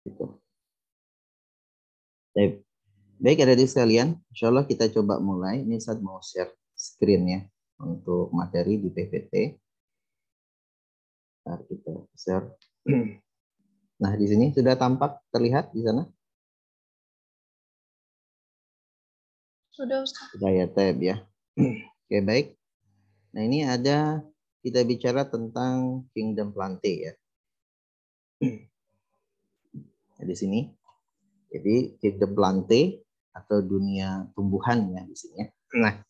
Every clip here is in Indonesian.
Gitu. Baik, baik adik-adik sekalian, insya Allah kita coba mulai. Ini saya mau share screen ya untuk materi di PPT. Nah, kita share. Nah, di sini sudah tampak terlihat di sana? Sudah, Ustaz. Sudah ya, tab ya. Oke, baik. Nah, ini ada kita bicara tentang Kingdom Plantae ya. Nah, di sini. Jadi Kingdom Plantae atau dunia tumbuhan ya di sini ya. Nah,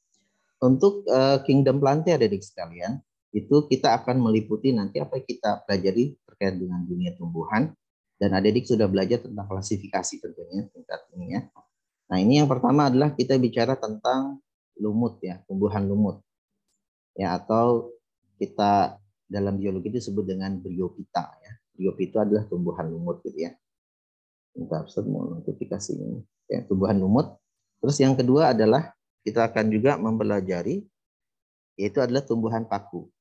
untuk Kingdom Plantae adik sekalian, itu kita akan meliputi nanti apa yang kita pelajari terkait dengan dunia tumbuhan, dan adik sudah belajar tentang klasifikasi tentunya tingkat ini ya. Nah, ini yang pertama adalah kita bicara tentang lumut ya, tumbuhan lumut ya, atau kita dalam biologi itu disebut dengan bryophyta ya. Bryophyta adalah tumbuhan lumut gitu ya. Bentar, saya mau notifikasi ini. Ya, tumbuhan lumut. Terus yang kedua adalah kita akan juga mempelajari yaitu adalah tumbuhan paku.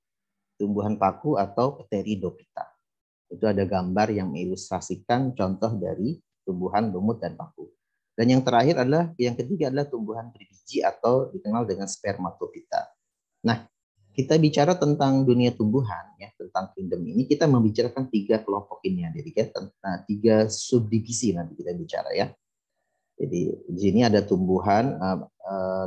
Tumbuhan paku atau Pteridophyta. Itu ada gambar yang mengilustrasikan contoh dari tumbuhan lumut dan paku. Dan yang terakhir adalah, yang ketiga adalah tumbuhan berbiji atau dikenal dengan spermatophyta. Nah, kita bicara tentang dunia tumbuhan ya, tentang kingdom ini kita membicarakan 3 kelompok ini ya, jadi ya, tentang 3 subdivisi nanti kita bicara ya. Jadi di sini ada tumbuhan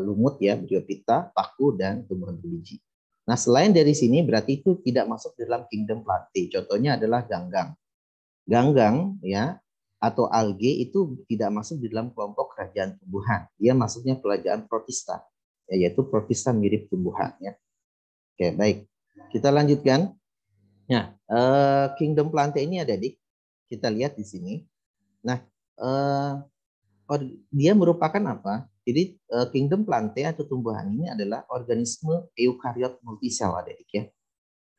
lumut ya, bryophyta, paku, dan tumbuhan berbiji. Nah, selain dari sini berarti itu tidak masuk dalam kingdom plantae. Contohnya adalah ganggang. Ganggang ya atau alge itu tidak masuk di dalam kelompok kerajaan tumbuhan. Dia masuknya kerajaan protista, yaitu protista mirip tumbuhan ya. Oke, baik. Kita lanjutkan. Nah, kingdom plantae ini ada dik. Kita lihat di sini. Nah, dia merupakan apa? Jadi kingdom plantae atau tumbuhan ini adalah organisme eukariot multisel ada dik ya.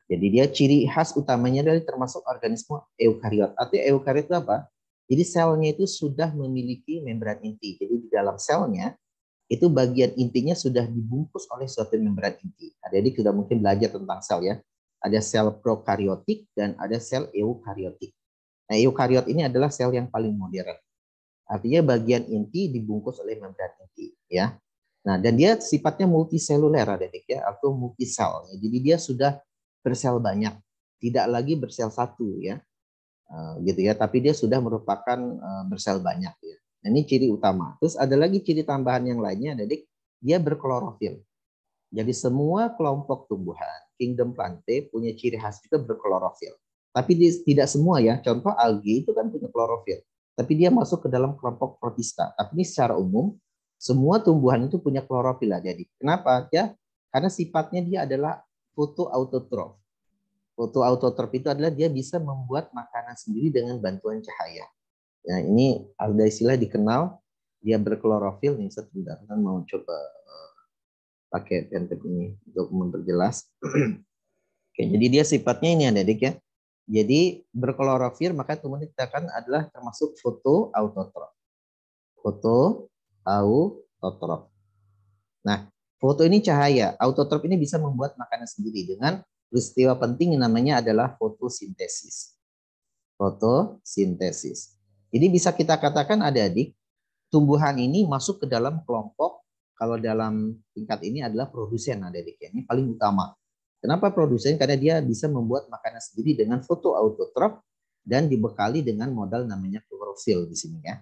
Jadi dia ciri khas utamanya dari termasuk organisme eukariot. Artinya eukariot itu apa? Jadi selnya itu sudah memiliki membran inti. Jadi di dalam selnya itu bagian intinya sudah dibungkus oleh suatu membran inti. Adik-adik sudah mungkin belajar tentang sel ya. Ada sel prokariotik dan ada sel eukariotik. Nah, eukariot ini adalah sel yang paling modern. Artinya bagian inti dibungkus oleh membran inti ya. Nah, dan dia sifatnya multiseluler adik ya, atau multisel. Jadi dia sudah bersel banyak, tidak lagi bersel satu ya. Gitu ya, tapi dia sudah merupakan bersel banyak ya. Nah, ini ciri utama. Terus ada lagi ciri tambahan yang lainnya, adik, dia berklorofil. Jadi semua kelompok tumbuhan kingdom plantae punya ciri khas juga berklorofil. Tapi tidak semua ya. Contoh algae itu kan punya klorofil, tapi dia masuk ke dalam kelompok protista. Tapi ini secara umum semua tumbuhan itu punya klorofil lah. Jadi kenapa ya? Karena sifatnya dia adalah fotoautotrof. Fotoautotrof itu adalah dia bisa membuat makanan sendiri dengan bantuan cahaya. Nah, ini ada istilah dikenal dia berklorofil nih. Sebentar, kan mau coba pakai pentek ini untuk memperjelas. Oke, jadi dia sifatnya ini adik ya. Jadi berklorofil maka kemudian kita kan adalah termasuk fotoautotrof. Fotoautotrof. Nah, foto ini cahaya. Autotrof ini bisa membuat makanan sendiri dengan peristiwa penting yang namanya adalah fotosintesis. Fotosintesis. Jadi bisa kita katakan adik-adik, tumbuhan ini masuk ke dalam kelompok, kalau dalam tingkat ini adalah produsen adik-adik. Ini paling utama. Kenapa produsen? Karena dia bisa membuat makanan sendiri dengan fotoautotrof dan dibekali dengan modal namanya klorofil di sini ya.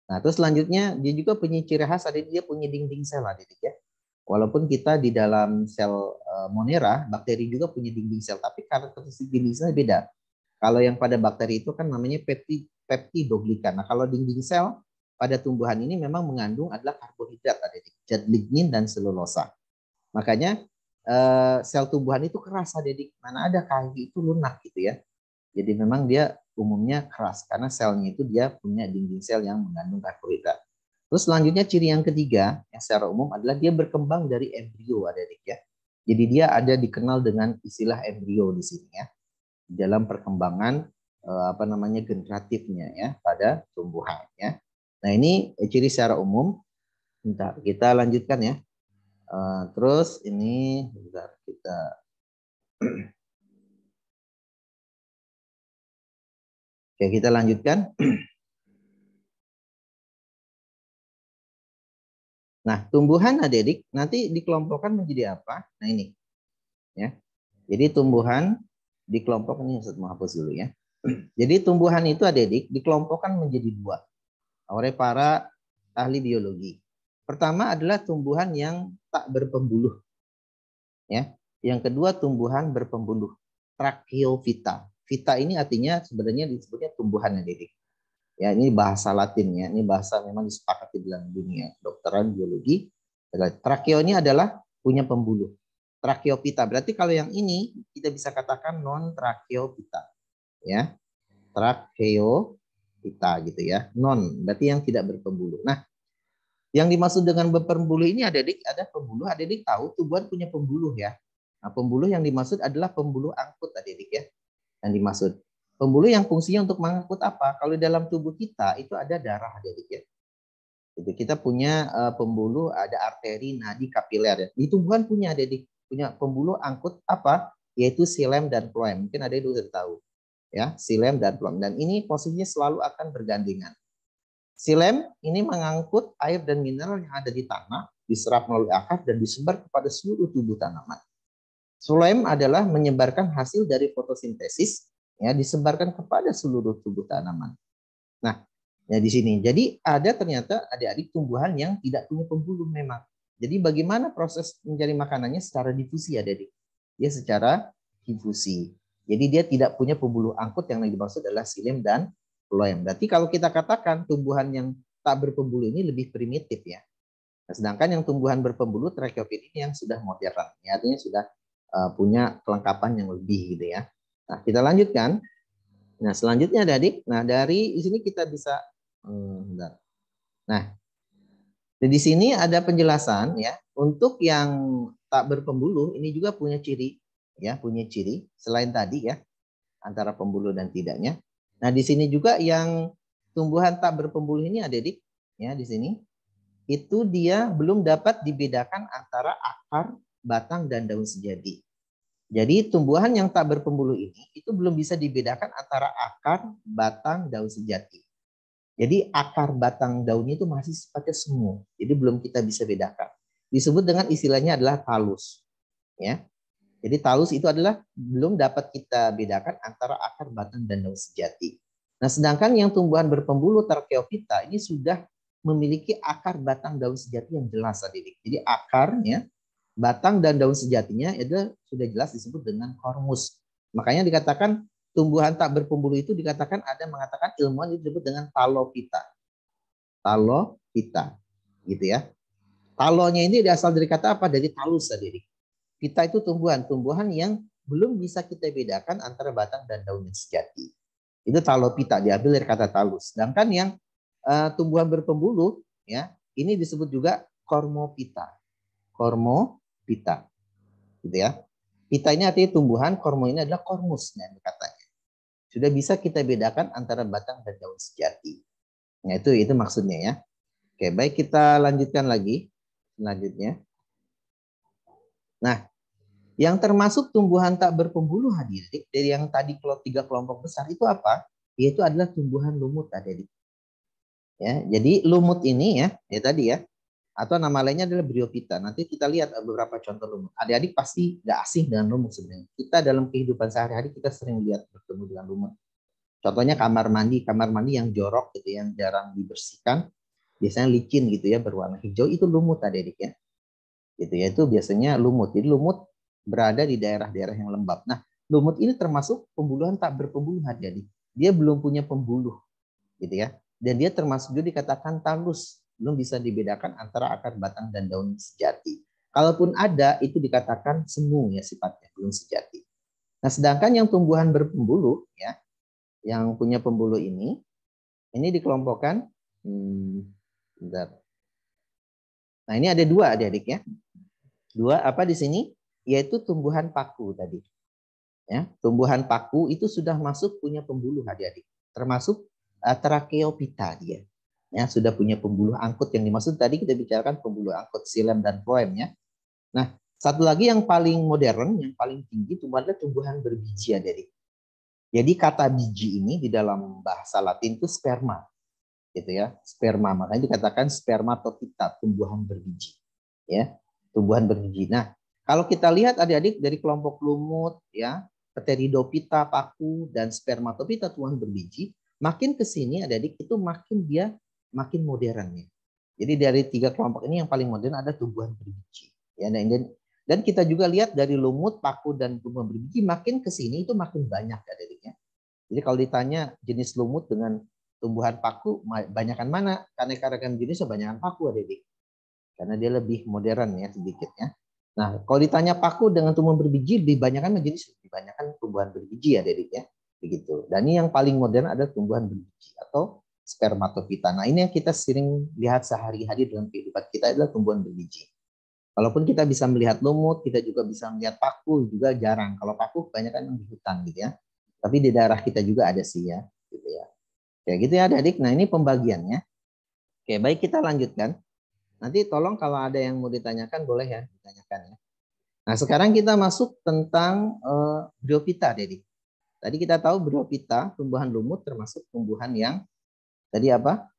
Nah, terus selanjutnya dia juga punya ciri khas, ada dia punya dinding sel adik ya. Walaupun kita di dalam sel Monera, bakteri juga punya dinding sel, tapi karakteristik dinding sel beda. Kalau yang pada bakteri itu kan namanya peptidoglikan. Nah, kalau dinding sel pada tumbuhan ini memang mengandung adalah karbohidrat, adik, zat lignin dan selulosa. Makanya sel tumbuhan itu keras adik, mana ada kayu itu lunak gitu ya. Jadi memang dia umumnya keras karena selnya itu dia punya dinding sel yang mengandung karbohidrat. Terus selanjutnya ciri yang ketiga yang secara umum adalah dia berkembang dari embrio adik ya. Jadi dia ada dikenal dengan istilah embrio di sini ya. Dalam perkembangan apa namanya generatifnya ya pada tumbuhan ya. Nah, ini ciri secara umum. Bentar, kita lanjutkan ya. Terus ini bentar, kita Oke, kita lanjutkan. Nah, tumbuhan adik-adik nanti dikelompokkan menjadi apa? Nah, ini ya. Jadi tumbuhan dikelompokkan, ini Ustaz mau hapus dulu ya. Jadi tumbuhan itu adik-adik dikelompokkan menjadi dua oleh para ahli biologi. Pertama adalah tumbuhan yang tak berpembuluh. Ya. Yang kedua tumbuhan berpembuluh, tracheophyta. Vita ini artinya sebenarnya disebutnya tumbuhan adik-adik. Ya, ini bahasa Latin ya. Ini bahasa memang disepakati dalam dunia kedokteran biologi. Tracheo ini adalah punya pembuluh. Tracheophyta. Berarti kalau yang ini kita bisa katakan non tracheophyta. Ya. Tracheophyta gitu ya. Non, berarti yang tidak berpembuluh. Nah, yang dimaksud dengan berpembuluh ini adik-adik ada pembuluh. Adik-adik tahu tumbuhan punya pembuluh ya. Nah, pembuluh yang dimaksud adalah pembuluh angkut adik-adik ya. Yang dimaksud. Pembuluh yang fungsinya untuk mengangkut apa? Kalau di dalam tubuh kita itu ada darah adik-adik ya. Itu kita punya pembuluh, ada arteri, nadi, kapiler ya. Di tumbuhan punya adik-adik, punya pembuluh angkut apa? Yaitu xilem dan phloem. Mungkin adik-adik sudah tahu ya, xilem dan phloem. Dan ini posisinya selalu akan bergandengan. Xilem ini mengangkut air dan mineral yang ada di tanah, diserap melalui akar dan disebar kepada seluruh tubuh tanaman. Phloem adalah menyebarkan hasil dari fotosintesis, ya, disebarkan kepada seluruh tubuh tanaman. Nah, ya di sini. Jadi ada ternyata adik-adik tumbuhan yang tidak punya pembuluh memang. Jadi bagaimana proses mencari makanannya secara difusi adik-adik? Dia secara difusi. Jadi dia tidak punya pembuluh angkut, yang dimaksud adalah xilem dan phloem. Berarti kalau kita katakan tumbuhan yang tak berpembuluh ini lebih primitif ya. Nah, sedangkan yang tumbuhan berpembuluh tracheophyta ini yang sudah modern, ya, artinya sudah punya kelengkapan yang lebih gitu ya. Nah, kita lanjutkan. Nah, selanjutnya adik. Nah, dari sini kita bisa nah, di sini ada penjelasan ya. Untuk yang tak berpembuluh ini juga punya ciri ya, punya ciri selain tadi ya, antara pembuluh dan tidaknya. Nah, di sini juga yang tumbuhan tak berpembuluh ini adik ya, di sini itu dia belum dapat dibedakan antara akar, batang dan daun sejati. Jadi tumbuhan yang tak berpembuluh ini itu belum bisa dibedakan antara akar, batang, daun sejati. Jadi akar, batang, daunnya itu masih sifatnya semu. Jadi belum kita bisa bedakan. Disebut dengan istilahnya adalah talus. Ya. Jadi talus itu adalah belum dapat kita bedakan antara akar, batang, dan daun sejati. Nah, sedangkan yang tumbuhan berpembuluh tracheophyta ini sudah memiliki akar, batang, daun sejati yang jelas adik. Jadi akarnya, batang dan daun sejatinya itu sudah jelas disebut dengan kormus. Makanya dikatakan tumbuhan tak berpembuluh itu dikatakan, ada mengatakan ilmuwan disebut dengan talophyta. Talophyta, gitu ya. Talonya ini berasal dari kata apa? Dari talus tadi. Kita itu tumbuhan yang belum bisa kita bedakan antara batang dan daun yang sejati. Itu talophyta, diambil dari kata talus. Sedangkan yang tumbuhan berpembuluh ya, ini disebut juga kormophyta. Kormophyta. Gitu ya. Pita ini artinya tumbuhan, kormo ini adalah kormus katanya. Sudah bisa kita bedakan antara batang dan daun sejati. Nah, itu maksudnya ya. Oke, baik, kita lanjutkan lagi selanjutnya. Nah, yang termasuk tumbuhan tak berpembuluh adik-adik dari yang tadi tiga kelompok besar itu apa? Yaitu adalah tumbuhan lumut adik-adik. Ya, jadi lumut ini ya tadi ya, atau nama lainnya adalah bryophyta. Nanti kita lihat beberapa contoh lumut. Adik-adik pasti nggak asing dengan lumut sebenarnya. Kita dalam kehidupan sehari-hari kita sering lihat bertemu dengan lumut. Contohnya kamar mandi yang jorok gitu, yang jarang dibersihkan, biasanya licin gitu ya, berwarna hijau, itu lumut adik-adik ya. Gitu ya, itu biasanya lumut. Jadi lumut berada di daerah-daerah yang lembab. Nah, lumut ini termasuk pembuluhan tak berpembuluh adik-adik. Dia belum punya pembuluh gitu ya. Dan dia termasuk juga dikatakan talus, belum bisa dibedakan antara akar, batang, dan daun sejati. Kalaupun ada, itu dikatakan semu ya sifatnya, belum sejati. Nah, sedangkan yang tumbuhan berpembuluh ya, yang punya pembuluh ini dikelompokkan. Nah, ini ada dua adik-adik ya. Dua apa di sini? Yaitu tumbuhan paku tadi. Ya, tumbuhan paku itu sudah masuk punya pembuluh adik-adik. Termasuk tracheophyta dia. Ya, sudah punya pembuluh angkut, yang dimaksud tadi kita bicarakan pembuluh angkut xilem dan phloem ya. Nah, satu lagi yang paling modern, yang paling tinggi itu adalah tumbuhan berbiji adik. Jadi kata biji ini di dalam bahasa Latin itu sperma, gitu ya, sperma. Makanya dikatakan spermatofita, tumbuhan berbiji, ya, tumbuhan berbiji. Nah, kalau kita lihat adik-adik dari kelompok lumut, ya, Pteridophyta, paku, dan spermatofita, tumbuhan berbiji, makin ke sini adik-adik itu makin dia makin modern ya. Jadi dari 3 kelompok ini yang paling modern ada tumbuhan berbiji. Ya, dan kita juga lihat dari lumut, paku, dan tumbuhan berbiji makin ke sini itu makin banyak adik-adik ya. Jadi kalau ditanya jenis lumut dengan tumbuhan paku, banyakan mana? Aneka ragam jenisnya banyakan paku adik-adik. Karena dia lebih modern ya sedikit ya. Nah, kalau ditanya paku dengan tumbuhan berbiji, dibanyakan jenis, dibanyakan tumbuhan berbiji adik-adik ya. Begitu. Dan ini yang paling modern ada tumbuhan berbiji atau spermatofita. Nah, ini yang kita sering lihat sehari-hari dalam kehidupan kita adalah tumbuhan berbiji. Walaupun kita bisa melihat lumut, kita juga bisa melihat paku, juga jarang. Kalau paku kebanyakan di hutan gitu ya. Tapi di daerah kita juga ada sih ya, gitu ya. Kayak gitu ya adik-adik. Nah, ini pembagiannya. Oke, baik kita lanjutkan. Nanti tolong kalau ada yang mau ditanyakan boleh ya ditanyakan ya. Nah, sekarang kita masuk tentang bryophyta, adik-adik. Tadi kita tahu bryophyta, tumbuhan lumut termasuk tumbuhan yang tadi apa?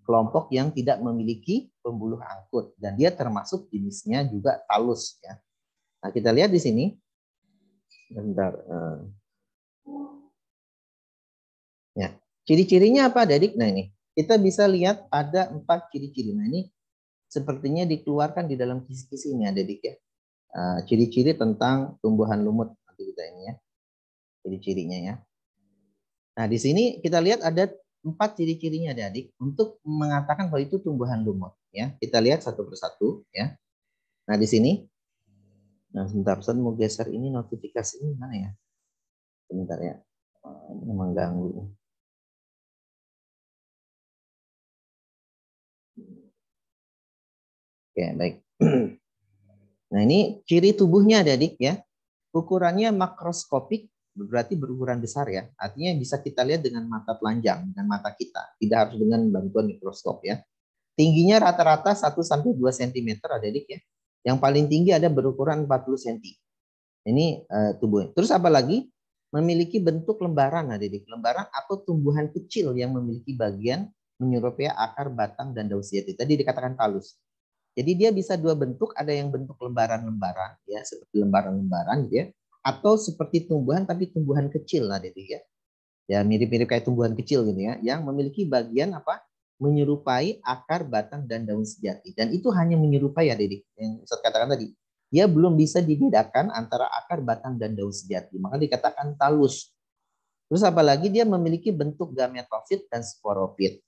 Kelompok yang tidak memiliki pembuluh angkut dan dia termasuk jenisnya juga talus ya. Nah, kita lihat di sini. Bentar. Ya, ciri-cirinya apa, adik? Nah, ini kita bisa lihat ada 4 ciri-ciri. Nah, ini sepertinya dikeluarkan di dalam kisi-kisi ini, adik ya. Ciri-ciri tentang tumbuhan lumut nanti kita ini ya. Ciri-cirinya ya. Nah, di sini kita lihat ada 4 ciri-cirinya adik untuk mengatakan bahwa itu tumbuhan lumut ya. Kita lihat satu persatu ya. Nah, di sini. Nah, sebentar, saya mau geser ini notifikasi ini mana ya? Sebentar ya. Ini mengganggu. Oke, baik. Nah, ini ciri tubuhnya adik ya. Ukurannya makroskopik, berarti berukuran besar ya. Artinya bisa kita lihat dengan mata telanjang, dengan mata kita. Tidak harus dengan bantuan mikroskop ya. Tingginya rata-rata 1-2 cm adik ya. Yang paling tinggi ada berukuran 40 cm. Ini tubuhnya. Terus apa lagi? Memiliki bentuk lembaran adik. Lembaran atau tumbuhan kecil yang memiliki bagian menyerupai akar, batang, dan daun sejati. Tadi dikatakan talus. Jadi dia bisa 2 bentuk, ada yang bentuk lembaran-lembaran ya, seperti lembaran-lembaran ya, atau seperti tumbuhan tapi tumbuhan kecil lah ya. Ya mirip-mirip kayak tumbuhan kecil gitu ya, yang memiliki bagian apa? Menyerupai akar, batang, dan daun sejati. Dan itu hanya menyerupai ya, Dedik. Yang saya katakan tadi. Dia belum bisa dibedakan antara akar, batang, dan daun sejati. Maka dikatakan talus. Terus apalagi dia memiliki bentuk gametofit dan sporofit.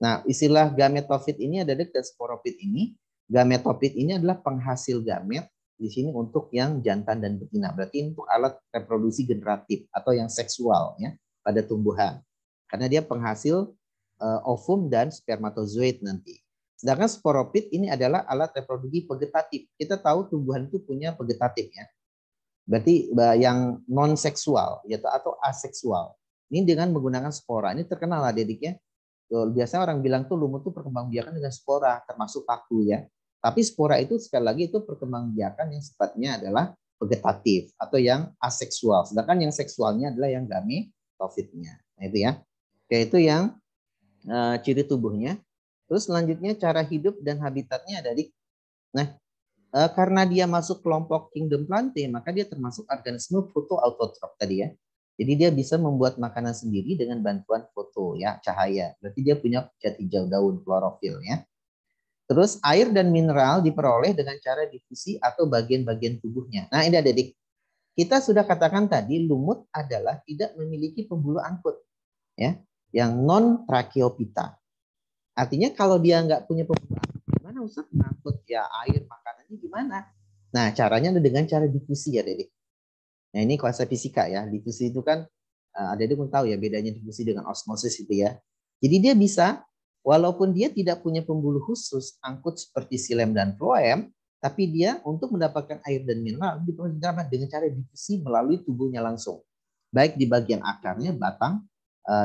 Nah, istilah gametofit ini ada dan sporofit ini. Gametofit ini adalah penghasil gamet di sini untuk yang jantan dan betina. Berarti untuk alat reproduksi generatif atau yang seksual ya pada tumbuhan. Karena dia penghasil ovum dan spermatozoid nanti. Sedangkan sporofit ini adalah alat reproduksi vegetatif. Kita tahu tumbuhan itu punya vegetatif ya. Berarti yang non seksual yaitu atau aseksual. Ini dengan menggunakan spora. Ini terkenal lah dediknya. Biasanya orang bilang tuh lumut tuh perkembangbiakan dengan spora, termasuk paku ya. Tapi spora itu sekali lagi itu perkembangbiakan yang sifatnya adalah vegetatif atau yang aseksual. Sedangkan yang seksualnya adalah yang gametofitnya. Nah, itu ya. Oke, itu yang ciri tubuhnya. Terus selanjutnya cara hidup dan habitatnya ada di. Nah, karena dia masuk kelompok kingdom plantae, maka dia termasuk organisme fotoautotrof tadi ya. Jadi dia bisa membuat makanan sendiri dengan bantuan foto ya, cahaya. Berarti dia punya cat hijau daun, klorofil ya. Terus air dan mineral diperoleh dengan cara difusi atau bagian-bagian tubuhnya. Nah, ini adik. Kita sudah katakan tadi lumut adalah tidak memiliki pembuluh angkut ya, yang non tracheophyta. Artinya kalau dia nggak punya pembuluh angkut, gimana Ustaz mengangkut ya air makanannya gimana? Nah, caranya dengan cara difusi ya, Dedek. Nah, ini konsep fisika ya. Difusi itu kan Dedek pun tahu ya bedanya difusi dengan osmosis itu ya. Jadi dia bisa walaupun dia tidak punya pembuluh khusus angkut seperti xilem dan phloem, tapi dia untuk mendapatkan air dan mineral dengan cara difusi melalui tubuhnya langsung. Baik di bagian akarnya, batang,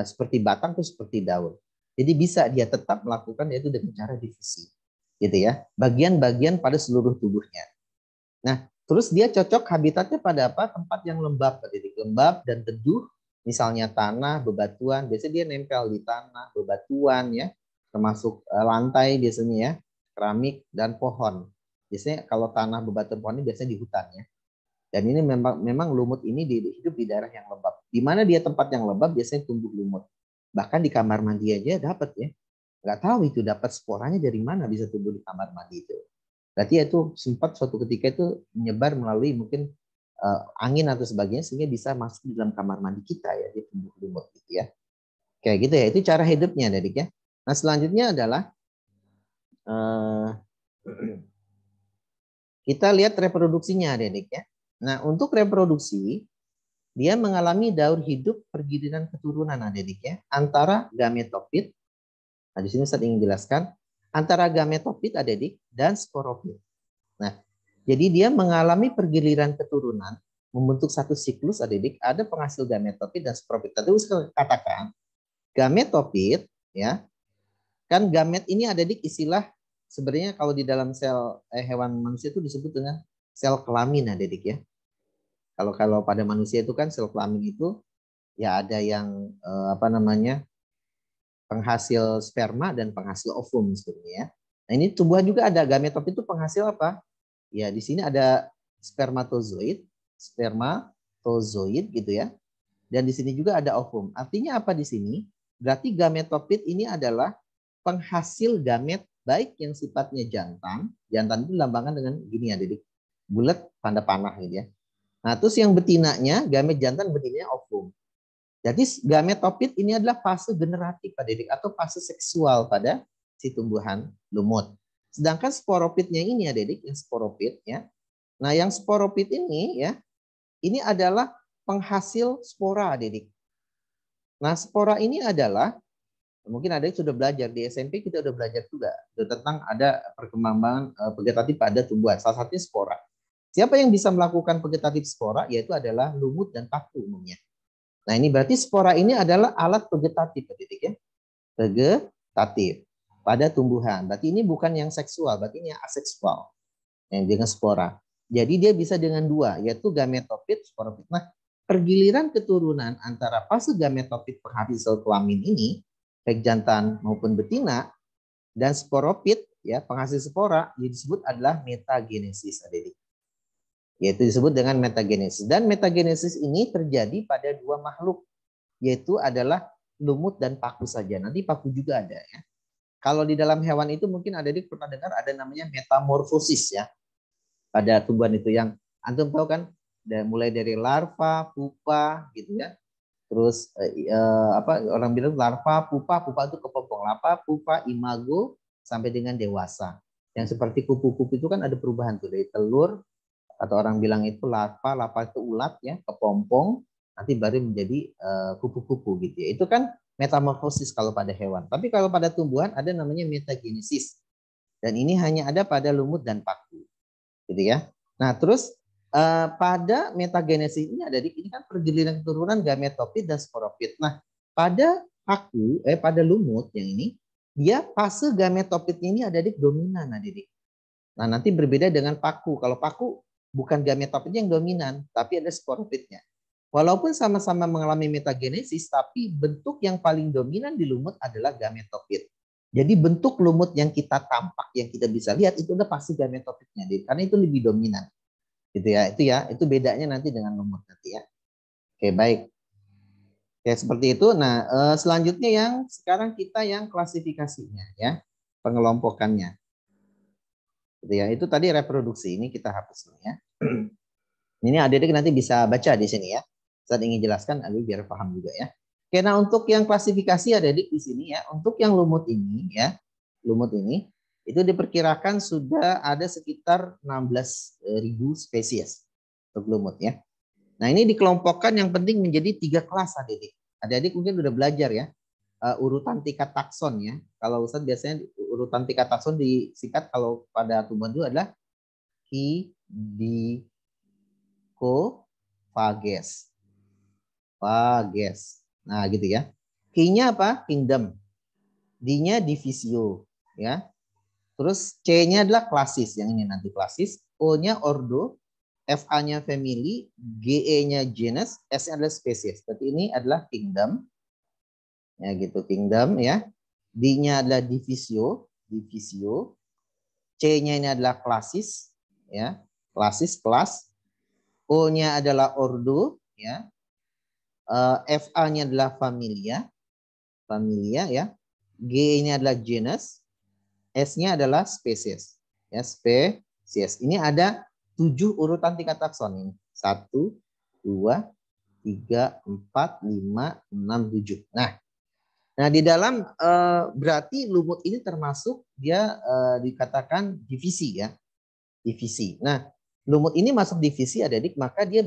seperti batang atau seperti daun. Jadi bisa dia tetap melakukan yaitu dengan cara difusi. Gitu ya. Bagian-bagian pada seluruh tubuhnya. Nah, terus dia cocok habitatnya pada apa? Tempat yang lembab, lembab dan teduh, Misalnya tanah, bebatuan, biasanya dia nempel di tanah, bebatuan ya, termasuk lantai biasanya ya, keramik dan pohon. Biasanya kalau tanah, bebatuan, pohon ini biasanya di hutan ya. Dan ini memang lumut ini hidup di daerah yang lembab. Di mana dia tempat yang lembab biasanya tumbuh lumut. Bahkan di kamar mandi aja dapat ya. Nggak tahu itu dapat sporanya dari mana bisa tumbuh di kamar mandi itu. Berarti itu sempat suatu ketika itu menyebar melalui mungkin angin atau sebagainya sehingga bisa masuk di dalam kamar mandi kita ya, dia tumbuh lumut gitu ya. Kayak gitu ya, itu cara hidupnya Adik ya. Nah selanjutnya adalah kita lihat reproduksinya Adik ya. Nah untuk reproduksi dia mengalami daur hidup pergiliran keturunan Adik ya antara gametofit. Nah di sini saya ingin jelaskan antara gametofit Adik dan sporopit. Nah jadi dia mengalami pergiliran keturunan membentuk satu siklus Adik, ada penghasil gametofit dan sporopit. Tadi saya katakan gametofit ya, kan gamet ini Adik istilah sebenarnya kalau di dalam sel hewan manusia itu disebut dengan sel kelamin Adik ya. Kalau pada manusia itu kan sel kelamin itu ya ada yang penghasil sperma dan penghasil ovum sebenarnya ya. Nah ini tumbuhan juga ada gametofit itu penghasil apa? Ya di sini ada spermatozoid gitu ya. Dan di sini juga ada ovum. Artinya apa di sini? Berarti gametofit ini adalah penghasil gamet baik yang sifatnya jantan. Jantan itu dilambangkan dengan gini ya, Didik. Bulat, tanda panah gitu ya. Nah, terus yang betinanya, gamet jantan betinanya ovum. Jadi gametofit ini adalah fase generatif Pak Didik atau fase seksual pada si tumbuhan lumut. Sedangkan sporopitnya ini ya Didik, yang sporopit ya. Nah, yang sporopit ini ya, ini adalah penghasil spora Didik. Nah, spora ini adalah mungkin Adik sudah belajar di SMP, kita sudah belajar juga tentang ada perkembangan vegetatif pada tumbuhan. Salah satunya spora. Siapa yang bisa melakukan vegetatif spora? Yaitu adalah lumut dan paku umumnya. Nah ini berarti spora ini adalah alat vegetatif, ya, vegetatif pada tumbuhan. Berarti ini bukan yang seksual, berarti ini yang aseksual yang dengan spora. Jadi dia bisa dengan dua, yaitu gametofit, sporopit. Nah pergiliran keturunan antara fase gametofit penghasil sel kelamin ini, baik jantan maupun betina, dan sporopit, ya penghasil spora, yang disebut adalah metagenesis, Adik. Yaitu disebut dengan metagenesis. Dan metagenesis ini terjadi pada dua makhluk, yaitu adalah lumut dan paku saja. Nanti paku juga ada ya. Kalau di dalam hewan itu mungkin Adik pernah dengar ada namanya metamorfosis ya. Pada tumbuhan itu yang antum tahu kan, mulai dari larva, pupa gitu ya. Terus orang bilang larva, pupa itu kepompong larva, pupa, imago sampai dengan dewasa. Yang seperti kupu-kupu itu kan ada perubahan tuh dari telur atau orang bilang itu larva itu ulat ya, kepompong, nanti baru menjadi kupu-kupu gitu ya. Itu kan metamorfosis kalau pada hewan. Tapi kalau pada tumbuhan ada namanya metagenesis. Dan ini hanya ada pada lumut dan paku. Gitu ya. Nah, terus pada metagenesis ini ini kan pergiliran keturunan gametofit dan sporopit. Nah, pada paku pada lumut yang ini dia fase gametofitnya ini ada di dominan Adik. Nah, nanti berbeda dengan paku. Kalau paku bukan gametofitnya yang dominan, tapi ada sporopitnya. Walaupun sama-sama mengalami metagenesis, tapi bentuk yang paling dominan di lumut adalah gametofit. Jadi bentuk lumut yang kita tampak, yang kita bisa lihat itu udah pasti gametofitnya, karena itu lebih dominan. Gitu ya, itu bedanya nanti dengan lumut nanti ya. Oke, baik. Oke, seperti itu. Nah, selanjutnya yang sekarang kita yang klasifikasinya ya, pengelompokannya. Gitu ya, itu tadi reproduksi, ini kita hapus dulu ya. Ini Adik nanti bisa baca di sini ya. Saya ingin jelaskan Adik biar paham juga ya. Oke, nah untuk yang klasifikasi Adik di sini ya, untuk yang lumut ini ya, lumut ini itu diperkirakan sudah ada sekitar 16.000 spesies untuk lumut ya. Nah ini dikelompokkan yang penting menjadi 3 kelas Adik. Adik mungkin sudah belajar ya, urutan tingkat takson ya. Kalau Ustadz biasanya urutan tingkat takson disingkat kalau pada tumbuhan itu adalah Phages. Nah, gitu ya. K-nya apa? Kingdom. D-nya divisio, ya. Terus C-nya adalah klasis, yang ini nanti klasis. O-nya ordo, FA-nya family, GE-nya genus, S-nya adalah species. Berarti ini adalah kingdom. Ya gitu, kingdom ya. D-nya adalah divisio, C-nya ini adalah klasis, ya. Klasis, kelas. O-nya adalah ordo, ya. FA-nya adalah familia ya. G-nya adalah genus, S-nya adalah species. Ya, spesies. Ini ada 7 urutan tingkat takson ini. 1, 2, 3, 4, 5, 6, 7. Nah di dalam berarti lumut ini termasuk dia dikatakan divisi ya. Divisi. Nah, lumut ini masuk divisi adik-adik, maka dia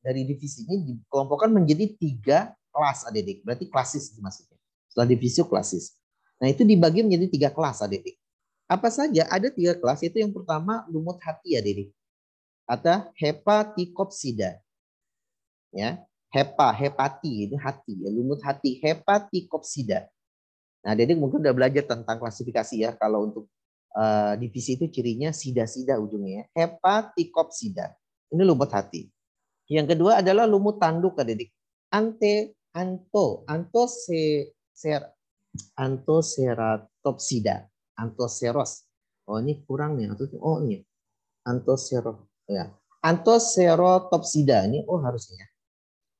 dari divisi ini dikelompokkan menjadi 3 kelas adik-adik. Berarti klasis maksudnya. Setelah divisi klasis. Nah, itu dibagi menjadi 3 kelas adik-adik. Apa saja? Ada 3 kelas. Itu yang pertama lumut hati adik-adik. Atau hepatikopsida. Ya, hepati ini hati ya, lumut hati, hepatikopsida. Nah, adik-adik mungkin udah belajar tentang klasifikasi ya. Kalau untuk divisi itu cirinya sida-sida ujungnya, hepatikopsida. Ini lumut hati. Yang kedua adalah lumut tanduk adik-adik. Antoceratopsida. Antoceros. Oh ini kurang nih. Oh ini. Antoceros. Ya. Antocerotopsida ini harusnya.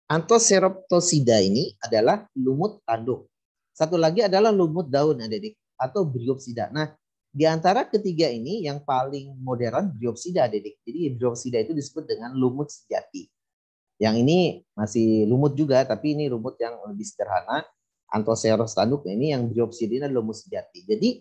Antocerotopsida ini adalah lumut tanduk. Satu lagi adalah lumut daun adik-adik atau bryopsida. Nah, di antara ketiga ini yang paling modern bryopsida adik-adik. Jadi bryopsida itu disebut dengan lumut sejati. Yang ini masih lumut juga, tapi ini lumut yang lebih sederhana. Antoceros tanduk ini yang bryopsida ini lumut sejati. Jadi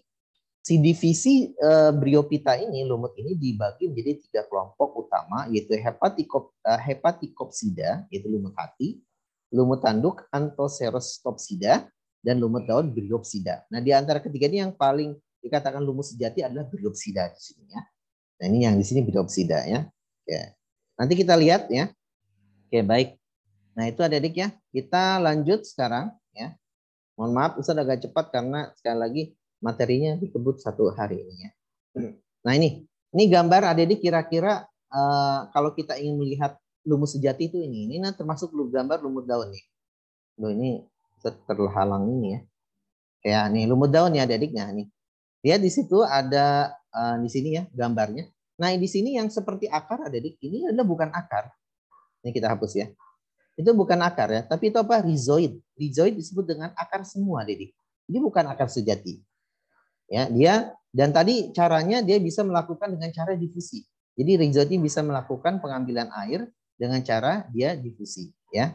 si divisi bryopita ini, lumut ini dibagi menjadi 3 kelompok utama, yaitu hepatikopsida, yaitu lumut hati, lumut tanduk antocerostopsida, dan lumut daun bryopsida. Nah, di antara ketiga ini yang paling dikatakan lumut sejati adalah bryopsida di sini ya. Nah, ini yang di sini bryopsida ya. Oke. Nanti kita lihat ya. Oke, baik. Nah, itu adik-adik ya. Kita lanjut sekarang ya. Mohon maaf Ustaz agak cepat karena sekali lagi materinya dikebut 1 hari ini ya. Nah ini gambar adik-adik kira-kira kalau kita ingin melihat lumut sejati itu ini termasuk gambar lumut daun nih. Loh ini terhalang ini ya. Kayak nih lumut daun ya adik-adiknya nih. Dia di situ ada di sini ya gambarnya. Nah di sini yang seperti akar adik-adik ini adalah bukan akar. Ini kita hapus ya. Itu bukan akar ya, tapi itu apa? Rhizoid. Rhizoid disebut dengan akar semua, Dedik. Ini bukan akar sejati. Ya, dan tadi caranya dia bisa melakukan dengan cara difusi. Jadi rhizoid ini bisa melakukan pengambilan air dengan cara dia difusi, ya.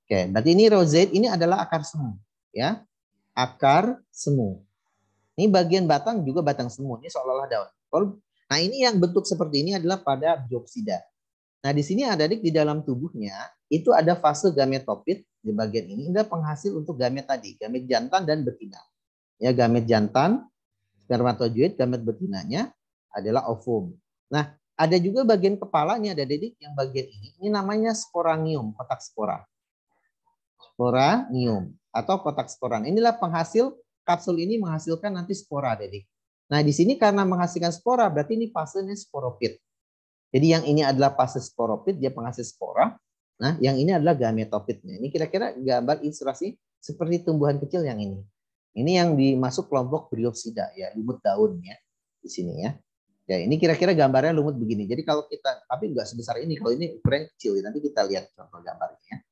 Oke, berarti ini rhizoid ini adalah akar semu, ya. Akar semu. Ini bagian batang juga batang semu. Ini seolah-olah daun. Nah, ini yang bentuk seperti ini adalah pada bryopsida. Nah, di sini adik-adik di dalam tubuhnya itu ada fase gametofit di bagian ini. Ini penghasil untuk gamet tadi, gamet jantan dan betina. Ya, gamet jantan, spermatozoid, gamet betinanya adalah ovum. Nah, ada juga bagian kepalanya adik-adik yang bagian ini namanya sporangium, kotak spora. Sporangium atau kotak spora. Inilah penghasil kapsul ini menghasilkan nanti spora adik-adik. Nah, di sini karena menghasilkan spora berarti ini fasenya sporopit. Jadi yang ini adalah fase sporopit, dia penghasil spora. Nah, yang ini adalah gametofitnya. Ini kira-kira gambar ilustrasi seperti tumbuhan kecil yang ini. Ini yang dimasuk kelompok bryopsida ya, lumut daunnya di sini ya. Ya, ini kira-kira gambarnya lumut begini. Jadi kalau kita, tapi enggak sebesar ini. Kalau ini ukurannya kecil, nanti kita lihat contoh gambarnya.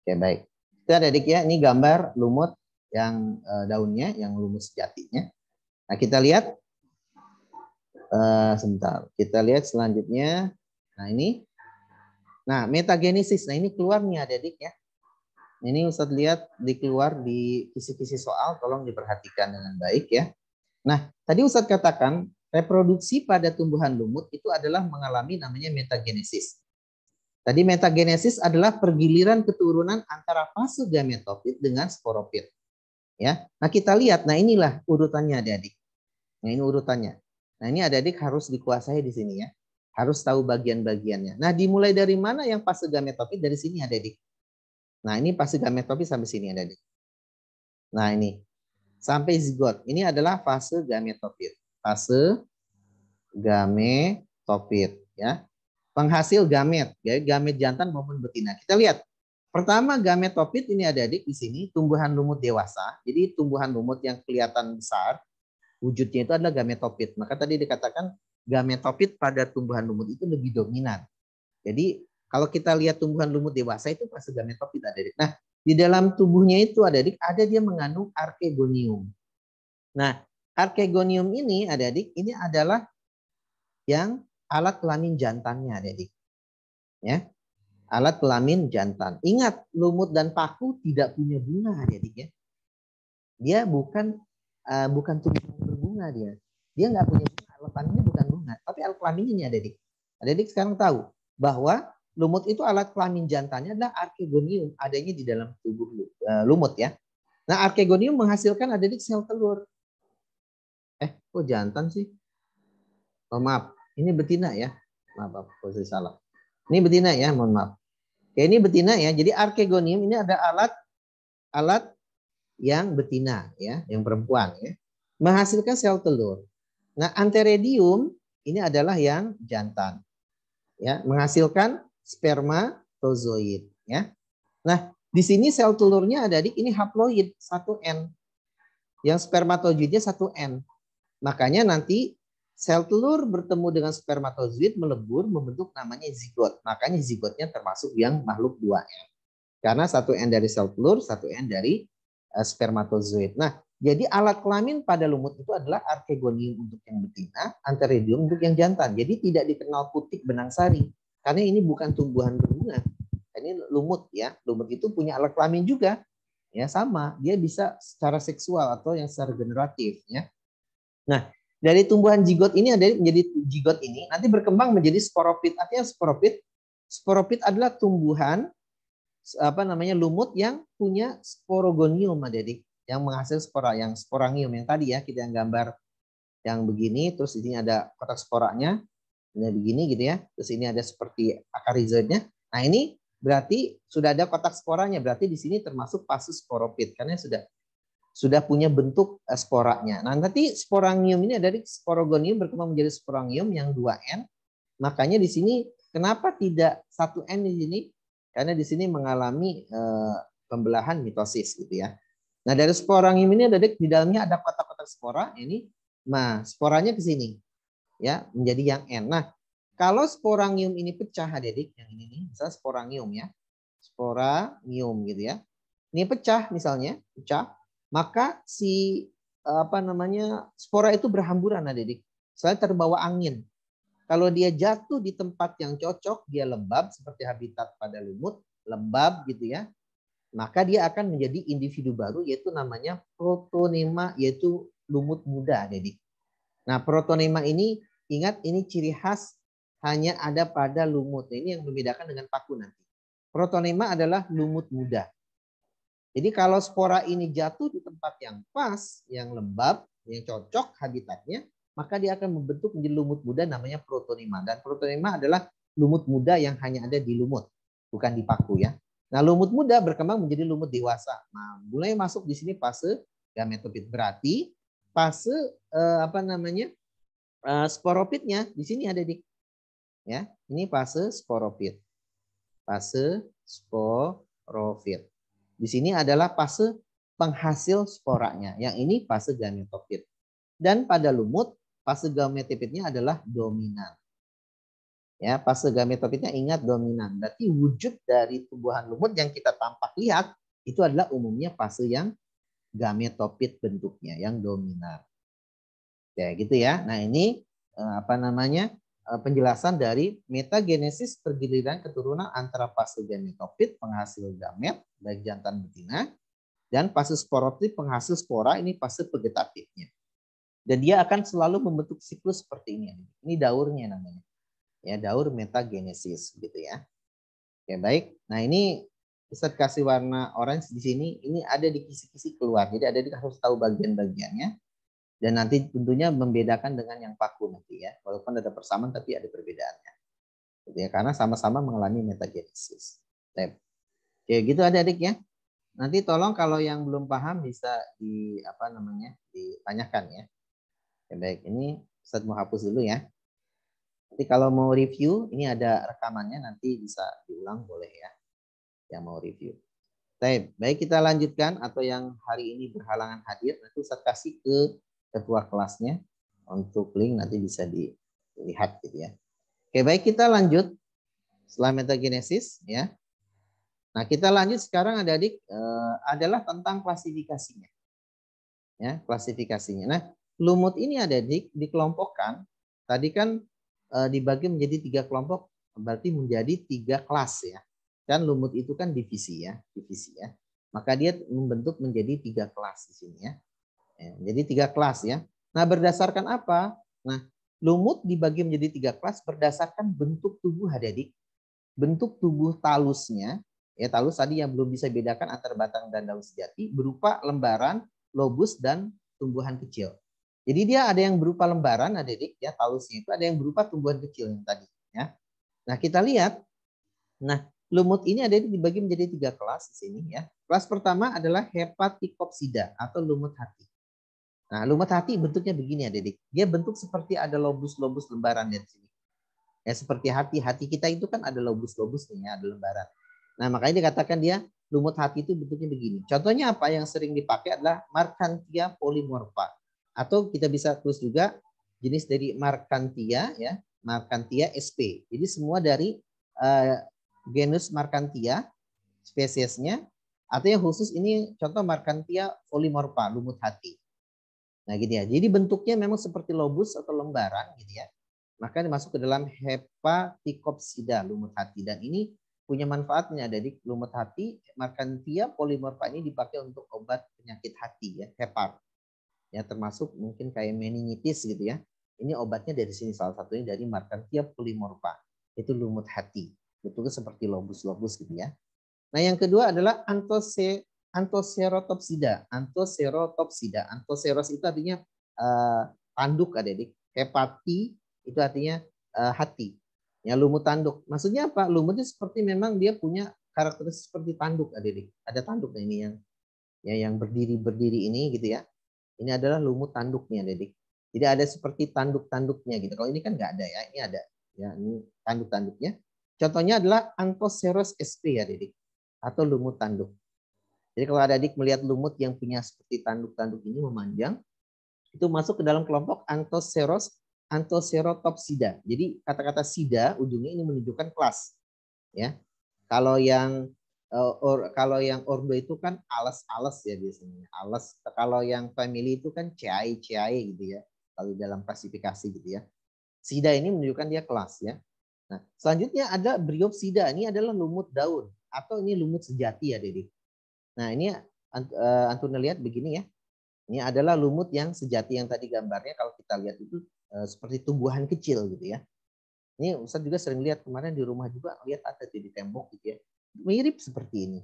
Oke, baik. Kita adik ya, ini gambar lumut yang daunnya, yang lumut sejatinya. Nah, kita lihat. Sebentar, kita lihat selanjutnya. Nah ini, metagenesis. Nah ini keluar nih adik-adik ya. Ini Ustadz lihat dikeluar di kisi-kisi soal, tolong diperhatikan dengan baik ya. Nah tadi Ustadz katakan reproduksi pada tumbuhan lumut itu adalah mengalami namanya metagenesis. Tadi metagenesis adalah pergiliran keturunan antara fase gametofit dengan sporopit. Ya, nah kita lihat, nah inilah urutannya adik-adik. Nah ini urutannya. Nah ini adik-adik harus dikuasai di sini ya. Harus tahu bagian-bagiannya. Nah dimulai dari mana yang fase gametofit? Dari sini adik-adik. Nah ini fase gametofit sampai sini adik-adik. Nah ini. Sampai zigot. Ini adalah fase gametofit. Fase gametofit. Ya. penghasil gamet, ya, gamet jantan maupun betina. Kita lihat. Pertama, gametopit ini adik-adik di sini tumbuhan lumut dewasa. Jadi tumbuhan lumut yang kelihatan besar, wujudnya itu adalah gametopit. Maka tadi dikatakan gametopit pada tumbuhan lumut itu lebih dominan. Jadi kalau kita lihat tumbuhan lumut dewasa itu fase gametopit adik-adik. Nah, di dalam tubuhnya itu adik-adik ada dia mengandung archegonium. Nah, archegonium ini adik-adik ini adalah yang alat kelamin jantannya adik-adik. Ya. Alat kelamin jantan. Ingat, lumut dan paku tidak punya bunga adik-adik ya. Dia bukan tumbuhan berbunga dia. Dia nggak punya bunga. Alat kelaminnya bukan bunga, tapi alat kelaminnya ini adik-adik. Adik-adik sekarang tahu bahwa lumut itu alat kelamin jantannya adalah archegonium, adanya di dalam tubuh lumut ya. Nah, archegonium menghasilkan adik-adik sel telur. Kok jantan sih? Oh, maaf, ini betina ya. Maaf, posisi salah. Ini betina ya, mohon maaf. Oke, ini betina ya. Jadi archegonium ini ada alat yang betina ya, yang perempuan ya, menghasilkan sel telur. Nah, antheridium ini adalah yang jantan. Ya, menghasilkan spermatozoid ya. Nah, di sini sel telurnya adik-adik ini haploid 1N. Yang spermatozoidnya 1N. Makanya nanti sel telur bertemu dengan spermatozoid melebur membentuk namanya zigot. Makanya zigotnya termasuk yang makhluk 2N. Karena 1N dari sel telur, 1N dari spermatozoid. Nah, jadi alat kelamin pada lumut itu adalah archegonium untuk yang betina, antheridium untuk yang jantan. Jadi tidak dikenal putik benang sari. Karena ini bukan tumbuhan berbunga. Ini lumut ya. Lumut itu punya alat kelamin juga. Ya sama, dia bisa secara seksual atau yang secara generatif ya. Nah, dari tumbuhan zigot ini ada menjadi zigot ini nanti berkembang menjadi sporopit. Artinya sporopit adalah tumbuhan lumut yang punya sporogonium adik-adik, yang menghasilkan spora, yang sporangium yang tadi ya kita yang gambar yang begini, terus di sini ada kotak sporanya, ini begini gitu ya. Terus ini ada seperti akar rhizoidnya. Nah, ini berarti sudah ada kotak sporanya, berarti di sini termasuk fase sporopit karena sudah punya bentuk sporanya. Nah, nanti sporangium ini dari sporogonium berkembang menjadi sporangium yang 2N. Makanya di sini kenapa tidak 1N di sini? Karena di sini mengalami pembelahan mitosis gitu ya. Nah, dari sporangium ini di dalamnya ada kotak-kotak spora ini. Nah, sporanya ke sini ya, menjadi yang N. Nah, kalau sporangium ini pecah adik-adik, yang ini nih, misalnya sporangium ya. Sporangium gitu ya. Ini pecah misalnya, pecah, maka si spora itu berhamburan adik-adik. Soalnya terbawa angin. Kalau dia jatuh di tempat yang cocok, dia lembab seperti habitat pada lumut, lembab gitu ya. Maka dia akan menjadi individu baru yaitu namanya protonema, yaitu lumut muda adik-adik. Nah, protonema ini ingat ini ciri khas hanya ada pada lumut. Ini yang membedakan dengan paku nanti. Protonema adalah lumut muda. Jadi kalau spora ini jatuh di tempat yang pas, yang lembab, yang cocok habitatnya, maka dia akan membentuk menjadi lumut muda namanya protonema. Dan protonema adalah lumut muda yang hanya ada di lumut, bukan di paku ya. Nah, lumut muda berkembang menjadi lumut dewasa. Nah, mulai masuk di sini fase gametopit. Berarti fase sporopitnya di sini ada di ya. Ini fase sporopit. Fase sporopit. Di sini adalah fase penghasil sporanya. Yang ini fase gametopit. Dan pada lumut, fase gametopitnya adalah dominan. Ya, fase gametopitnya ingat dominan. Berarti wujud dari tumbuhan lumut yang kita tampak lihat itu adalah umumnya fase yang gametopit bentuknya, yang dominan. Ya, gitu ya. Nah, ini penjelasan dari metagenesis pergiliran keturunan antara fase gametopit penghasil gamet baik jantan betina dan fase sporopit penghasil spora, ini fase vegetatifnya. Dan dia akan selalu membentuk siklus seperti ini. Ini daurnya namanya. Ya, daur metagenesis gitu ya. Oke, baik. Nah, ini Ustaz kasih warna orange di sini, ini ada di kisi-kisi keluar. Jadi ada harus tahu bagian-bagiannya. Dan nanti tentunya membedakan dengan yang paku nanti ya. Walaupun ada persamaan tapi ada perbedaannya. Gitu ya, karena sama-sama mengalami metagenesis. Oke, gitu adik-adik ya. Nanti tolong kalau yang belum paham bisa ditanyakan ya. Oke, baik, ini Ustaz mau hapus dulu ya. Jadi kalau mau review, ini ada rekamannya, nanti bisa diulang boleh ya, yang mau review. Baik kita lanjutkan, atau yang hari ini berhalangan hadir, nanti saya kasih ke ketua kelasnya untuk link, nanti bisa dilihat gitu ya. Oke, baik kita lanjut setelah metagenesis ya. Nah kita lanjut sekarang adik-adik adalah tentang klasifikasinya. Ya, klasifikasinya. Nah lumut ini adik-adik dikelompokkan. Tadi kan dibagi menjadi 3 kelompok, berarti menjadi 3 kelas ya. Kan lumut itu kan divisi ya, Maka dia membentuk menjadi 3 kelas di sini ya. Jadi 3 kelas ya. Nah berdasarkan apa? Nah lumut dibagi menjadi 3 kelas berdasarkan bentuk tubuh adik-adik. Bentuk tubuh talusnya, ya talus tadi yang belum bisa bedakan antara batang dan daun sejati, berupa lembaran, lobus, dan tumbuhan kecil. Jadi dia ada yang berupa lembaran adik-adik ya, talusnya itu ada yang berupa tumbuhan kecil yang tadi ya. Nah kita lihat, nah lumut ini ada dibagi menjadi 3 kelas di sini ya. Kelas pertama adalah Hepaticopsida atau lumut hati. Nah lumut hati bentuknya begini adik-adik. Dia bentuk seperti ada lobus-lobus lembaran di sini. Ya seperti hati kita itu kan ada lobus-lobusnya, ada lembaran. Nah makanya dikatakan dia lumut hati itu bentuknya begini. Contohnya apa yang sering dipakai adalah Markantia polymorpha, atau kita bisa tulis juga jenis dari Markantia ya, Markantia sp. Jadi semua dari genus Markantia spesiesnya, atau yang khusus ini contoh Markantia polymorpha, lumut hati. Nah gitu ya. Jadi bentuknya memang seperti lobus atau lembaran gitu ya. Maka masuk ke dalam Hepaticopsida, lumut hati. Dan ini punya manfaatnya. Jadi lumut hati, Markantia polymorpha ini dipakai untuk obat penyakit hati ya, hepar. Ya termasuk mungkin kayak meningitis gitu ya. Ini obatnya dari sini, salah satunya dari Markantia polymorpha. Itu lumut hati. Bentuknya seperti lobus-lobus gitu ya. Nah yang kedua adalah Anthocerotopsida. Anthoceros itu artinya tanduk adik-adik. Hepati itu artinya hati. Ya lumut tanduk. Maksudnya apa? Lumutnya seperti memang dia punya karakteristik seperti tanduk adik-adik. Ada tanduk ini yang berdiri ini gitu ya. Ini adalah lumut tanduknya adik-adik. Jadi ada seperti tanduk-tanduknya gitu. Kalau ini kan nggak ada ya. Ini ada. Ya ini tanduk-tanduknya. Contohnya adalah Anthoceros sp adik-adik, atau lumut tanduk. Jadi kalau adik melihat lumut yang punya seperti tanduk-tanduk ini memanjang, itu masuk ke dalam kelompok Anthocerotopsida. Jadi kata-kata sida ujungnya ini menunjukkan kelas. Ya, kalau yang ordo itu kan alas-alas ya biasanya. Alas. Kalau yang family itu kan ciai gitu ya. Kalau dalam klasifikasi gitu ya. Sida ini menunjukkan dia kelas ya. Nah, selanjutnya ada Bryopsida. Ini adalah lumut daun atau ini lumut sejati ya, Dedi. Nah, ini antum lihat begini ya. Ini adalah lumut yang sejati yang tadi gambarnya kalau kita lihat itu seperti tumbuhan kecil gitu ya. Ini Ustaz juga sering lihat kemarin di rumah juga, lihat ada di tembok gitu ya. Mirip seperti ini.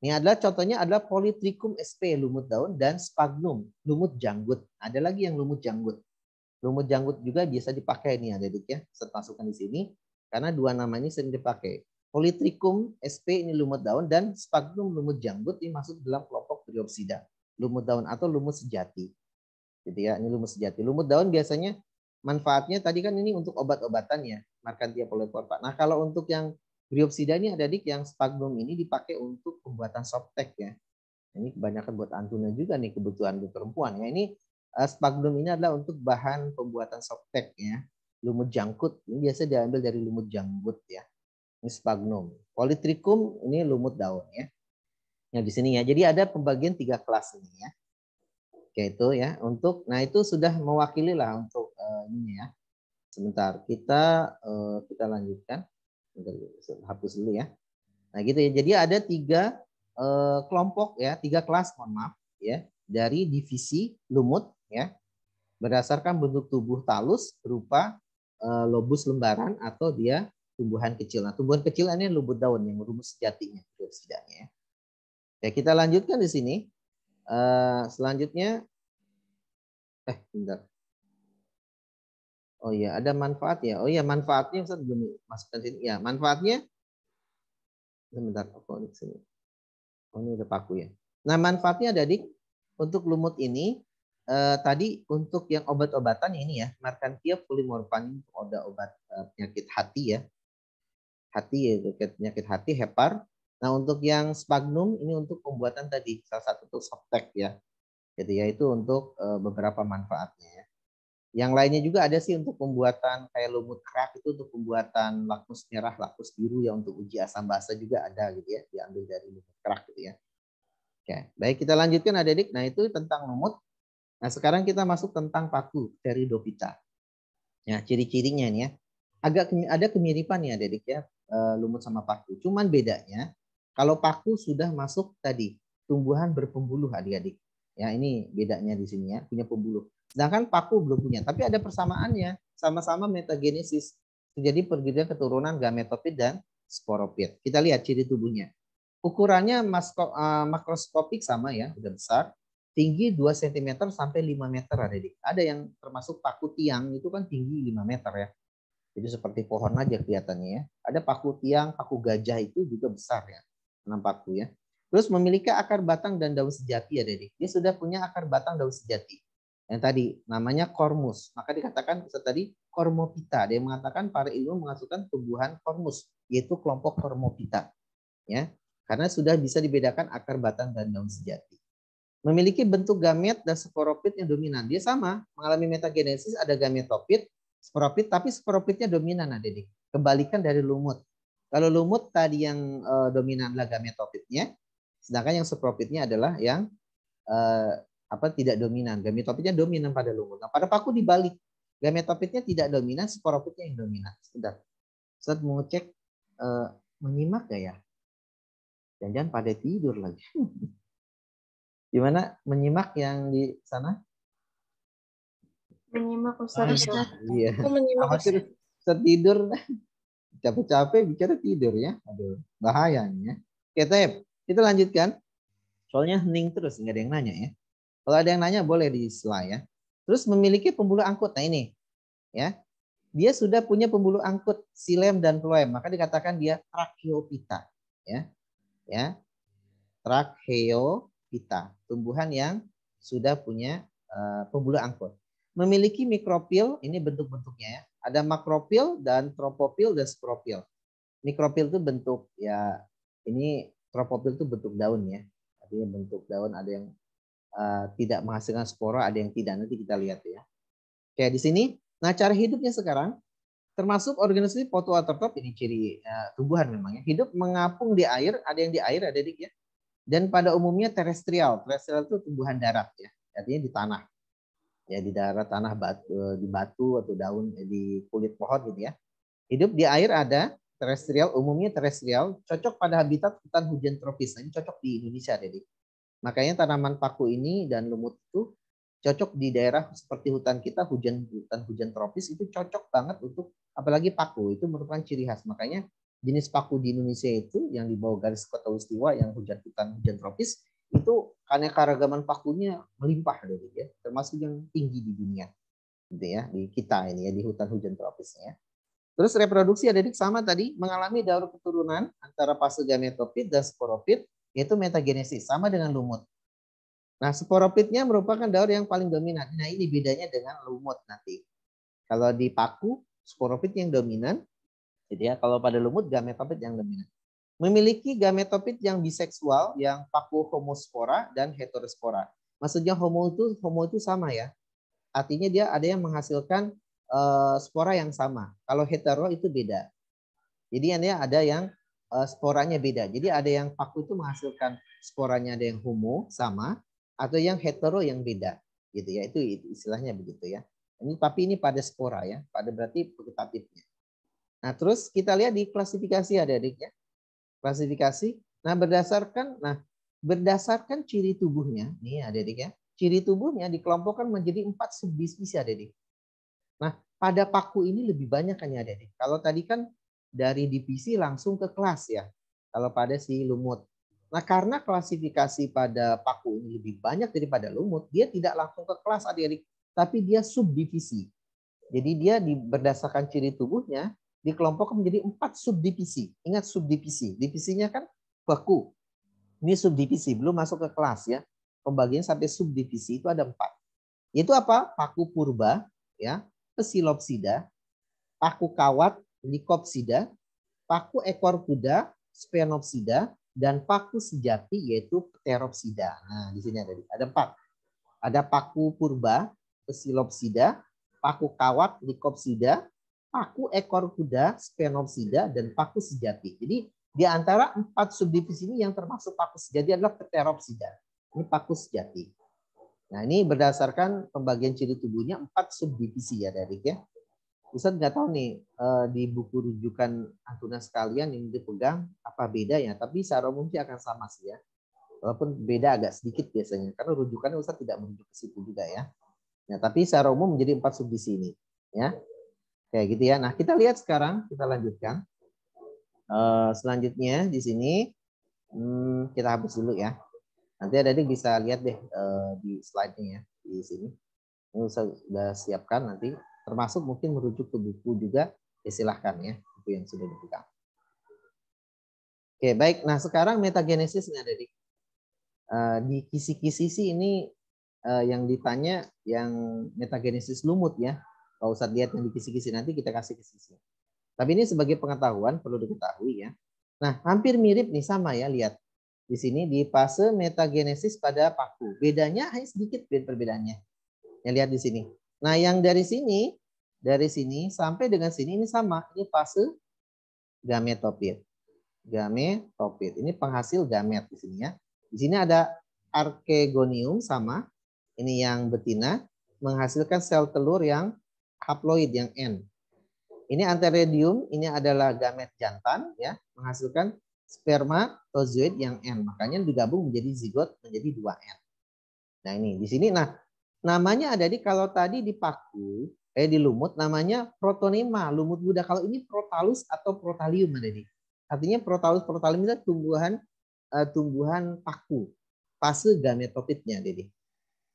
Ini adalah contohnya adalah Polytrichum sp, lumut daun, dan Sphagnum, lumut janggut. Ada lagi yang lumut janggut. Lumut janggut juga biasa dipakai nih adik-adik ya. Ustaz masukkan di sini karena dua nama ini sering dipakai. Polytrichum sp ini lumut daun, dan Sphagnum lumut janggut ini masuk dalam kelompok Bryopsida, lumut daun atau lumut sejati. Gitu ya, ini lumut sejati. Lumut daun biasanya manfaatnya tadi kan ini untuk obat-obatan ya, Markantia polymorpha. Nah, kalau untuk yang Bryopsida ini adik-adik yang Sphagnum ini dipakai untuk pembuatan softtek ya. Ini kebanyakan buat antuna juga nih kebutuhan buat perempuan ya. Ini Sphagnum ini adalah untuk bahan pembuatan softtek ya. Lumut jangkut ini biasa diambil dari lumut janggut ya. Ini Sphagnum. Polytrichum ini lumut daun ya. Yang di sini ya. Jadi ada pembagian 3 kelas ini ya. Oke itu ya. Untuk nah itu sudah mewakili lah untuk ini ya. Sebentar kita lanjutkan. Hapus dulu ya. Nah gitu ya. Jadi ada 3 kelompok ya, 3 kelas mohon maaf ya dari divisi lumut ya berdasarkan bentuk tubuh talus berupa lobus lembaran atau dia tumbuhan kecil. Nah, tumbuhan kecil ini lumut daun yang rumus sejatinya setidaknya. Ya, kita lanjutkan di sini. Selanjutnya bentar. Oh iya, ada manfaat ya. Oh iya, manfaatnya Ustaz belum masukkan sini. Ya, manfaatnya sebentar. Oh, di sini. Oh, ini udah paku ya. Nah, manfaatnya ada untuk lumut ini tadi untuk yang obat-obatan ini ya, Mercantia Polymorphan untuk obat penyakit hati ya. Hati ya, penyakit hati, hepar. Nah, untuk yang Sphagnum ini untuk pembuatan tadi salah satu untuk Softtek ya. Jadi ya itu untuk beberapa manfaatnya ya. Yang lainnya juga ada sih untuk pembuatan kayak lumut kerak itu untuk pembuatan lakmus merah, lakmus biru ya untuk uji asam basa juga ada gitu ya, diambil dari lumut kerak gitu ya. Oke, baik kita lanjutkan adik-adik. Nah, itu tentang lumut. Nah, sekarang kita masuk tentang paku Pteridophyta. Ya, ciri-cirinya nih ya. Agak ada kemiripan ya adik-adik ya, lumut sama paku. Cuman bedanya kalau paku sudah masuk tadi tumbuhan berpembuluh adik-adik. Ya, ini bedanya di sini ya, punya pembuluh. Sedangkan paku belum punya, tapi ada persamaannya, sama-sama metagenesis. Jadi perginya keturunan gametofit dan sporopit. Kita lihat ciri tubuhnya. Ukurannya makroskopik sama ya, udah besar. Tinggi 2 cm sampai 5 meter adik. Ada yang termasuk paku tiang itu kan tinggi 5 meter ya. Jadi seperti pohon aja kelihatannya ya. Ada paku tiang, paku gajah itu juga besar ya. 6 paku ya. Terus memiliki akar batang dan daun sejati ya adik. Dia sudah punya akar batang daun sejati. Yang tadi namanya kormus. Maka dikatakan tadi Cormopita. Dia mengatakan para ilmu mengasukkan tumbuhan kormus, yaitu kelompok Cormopita. Ya. Karena sudah bisa dibedakan akar batang dan daun sejati. Memiliki bentuk gamet dan sporopit yang dominan. Dia sama, mengalami metagenesis, ada gametopit, sporopit, tapi sporopitnya dominan adik. Kebalikan dari lumut. Kalau lumut tadi yang dominan adalah gametopitnya, sedangkan yang sporopitnya adalah yang tidak dominan. Gametopitnya dominan pada lumut. Nah, pada paku dibalik. Gametopitnya tidak dominan, sporopitnya yang dominan. Sebentar. Saya mau cek menyimak gak ya? Jangan-jangan pada tidur lagi. Gimana menyimak yang di sana? Menyimak Ustaz. Iya. Aku menyimak Ustaz. Tidur, capek-capek bicara tidur ya. Aduh, bahayanya. Oke, Tep. Kita lanjutkan. Soalnya hening terus, nggak ada yang nanya ya. Kalau ada yang nanya boleh di slide ya. Terus memiliki pembuluh angkut. Nah ini, ya. Dia sudah punya pembuluh angkut xilem dan phloem, maka dikatakan dia Tracheophyta, ya. Ya. Tracheophyta, tumbuhan yang sudah punya pembuluh angkut. Memiliki mikropil, ini bentuk-bentuknya ya. Ada makropil dan tropopil dan sporopil. Mikropil itu bentuk ya, ini tropopil itu bentuk daun ya. Artinya bentuk daun, ada yang tidak menghasilkan spora, ada yang tidak. Nanti kita lihat ya. Kayak di sini. Nah, cara hidupnya sekarang termasuk organisme fotoautotrop, ini ciri tumbuhan memang ya. Hidup mengapung di air, ada yang di air, ada di ya. Dan pada umumnya terestrial. Terestrial itu tumbuhan darat ya. Artinya di tanah. Ya di darat, tanah, batu, di batu atau daun, di kulit pohon gitu ya. Hidup di air ada terestrial, umumnya terestrial, cocok pada habitat hutan hujan tropis. Nah, ini cocok di Indonesia, Dedi. Makanya tanaman paku ini dan lumut itu cocok di daerah seperti hutan kita, hutan hujan tropis itu cocok banget untuk, apalagi paku itu merupakan ciri khas. Makanya jenis paku di Indonesia itu yang di bawah garis khatulistiwa yang hutan tropis itu keanekaragaman pakunya melimpah dari ya, termasuk yang tinggi di dunia gitu ya, di kita ini ya, di hutan hujan tropisnya. Terus reproduksi adik sama tadi, mengalami daur keturunan antara fase gametofit dan sporopit, yaitu metagenesis, sama dengan lumut. Nah, sporopitnya merupakan daur yang paling dominan. Nah, ini bedanya dengan lumut nanti. Kalau di paku, sporopit yang dominan, gitu ya. Kalau pada lumut, gametofit yang dominan. Memiliki gametofit yang biseksual, yang paku homospora dan heterospora. Maksudnya homo itu sama ya. Artinya dia ada yang menghasilkan spora yang sama. Kalau hetero itu beda. Jadi ada yang sporanya beda. Jadi ada yang paku itu menghasilkan sporanya ada yang homo sama, atau yang hetero yang beda. Gitu ya. Itu istilahnya begitu ya. Tapi ini pada spora ya. Pada berarti vegetatifnya. Nah, terus kita lihat di klasifikasi adik-adik ya. Klasifikasi. Nah, berdasarkan ciri tubuhnya, nih adik-adik ya. Ciri tubuhnya dikelompokkan menjadi 4 subspesies adik-adik. Nah, pada paku ini lebih banyak kan ya adik-adik. Kalau tadi kan dari divisi langsung ke kelas ya. Kalau pada si lumut. Nah, karena klasifikasi pada paku ini lebih banyak daripada lumut, dia tidak langsung ke kelas adik-adik, tapi dia subdivisi. Jadi dia berdasarkan ciri tubuhnya dikelompokkan menjadi 4 subdivisi. Ingat subdivisi. Divisinya kan paku. Ini subdivisi, belum masuk ke kelas ya. Pembagian sampai subdivisi itu ada 4. Itu apa? Paku purba, ya, Psilopsida, paku kawat, Lycopsida, paku ekor kuda, Sphenopsida, dan paku sejati yaitu Pteropsida. Nah, di sini ada 4. Ada paku purba, Psilopsida, paku kawat, Lycopsida, paku ekor kuda, Sphenopsida, dan paku sejati. Jadi di antara 4 subdivisi ini yang termasuk paku sejati adalah Pteropsida. Ini paku sejati. Nah, ini berdasarkan pembagian ciri tubuhnya 4 subdivisi ya, Adik ya. Ustaz nggak tahu nih di buku rujukan Antuna sekalian yang dipegang apa bedanya, tapi secara umum sih akan sama sih ya. Walaupun beda agak sedikit biasanya, karena rujukannya Ustaz tidak merujuk ke situ juga ya. Nah, tapi secara umum menjadi 4 subdivisi ini, ya. Kayak gitu ya. Nah, kita lihat sekarang, kita lanjutkan. Selanjutnya di sini kita hapus dulu ya. Nanti adik bisa lihat deh di slide-nya ya di sini. Ini sudah siapkan nanti. Termasuk mungkin merujuk ke buku juga, ya silahkan ya, buku yang sudah dipegang. Oke, baik. Nah, sekarang metagenesis nih adik. Di kisi-kisi sih ini yang ditanya yang metagenesis lumut ya. Kalau Ustaz lihat yang di kisi-kisi nanti kita kasih kisi-kisi. Tapi ini sebagai pengetahuan perlu diketahui ya. Nah, hampir mirip nih sama ya, lihat. Di sini di fase metagenesis pada paku. Bedanya hanya sedikit perbedaannya. Ya, lihat di sini. Nah, yang dari sini sampai dengan sini ini sama. Ini fase gametopit. Gametopit. Ini penghasil gamet di sini ya. Di sini ada archegonium sama. Ini yang betina menghasilkan sel telur yang haploid yang N. Ini antheridium, ini adalah gamet jantan ya, menghasilkan spermatozoid yang N. Makanya digabung menjadi zigot menjadi 2N. Nah, ini di sini namanya ada di kalau tadi di paku di lumut namanya protonema, lumut muda. Kalau ini protalus atau protalium ada di. Artinya protalium itu tumbuhan paku. Fase gametopitnya jadi.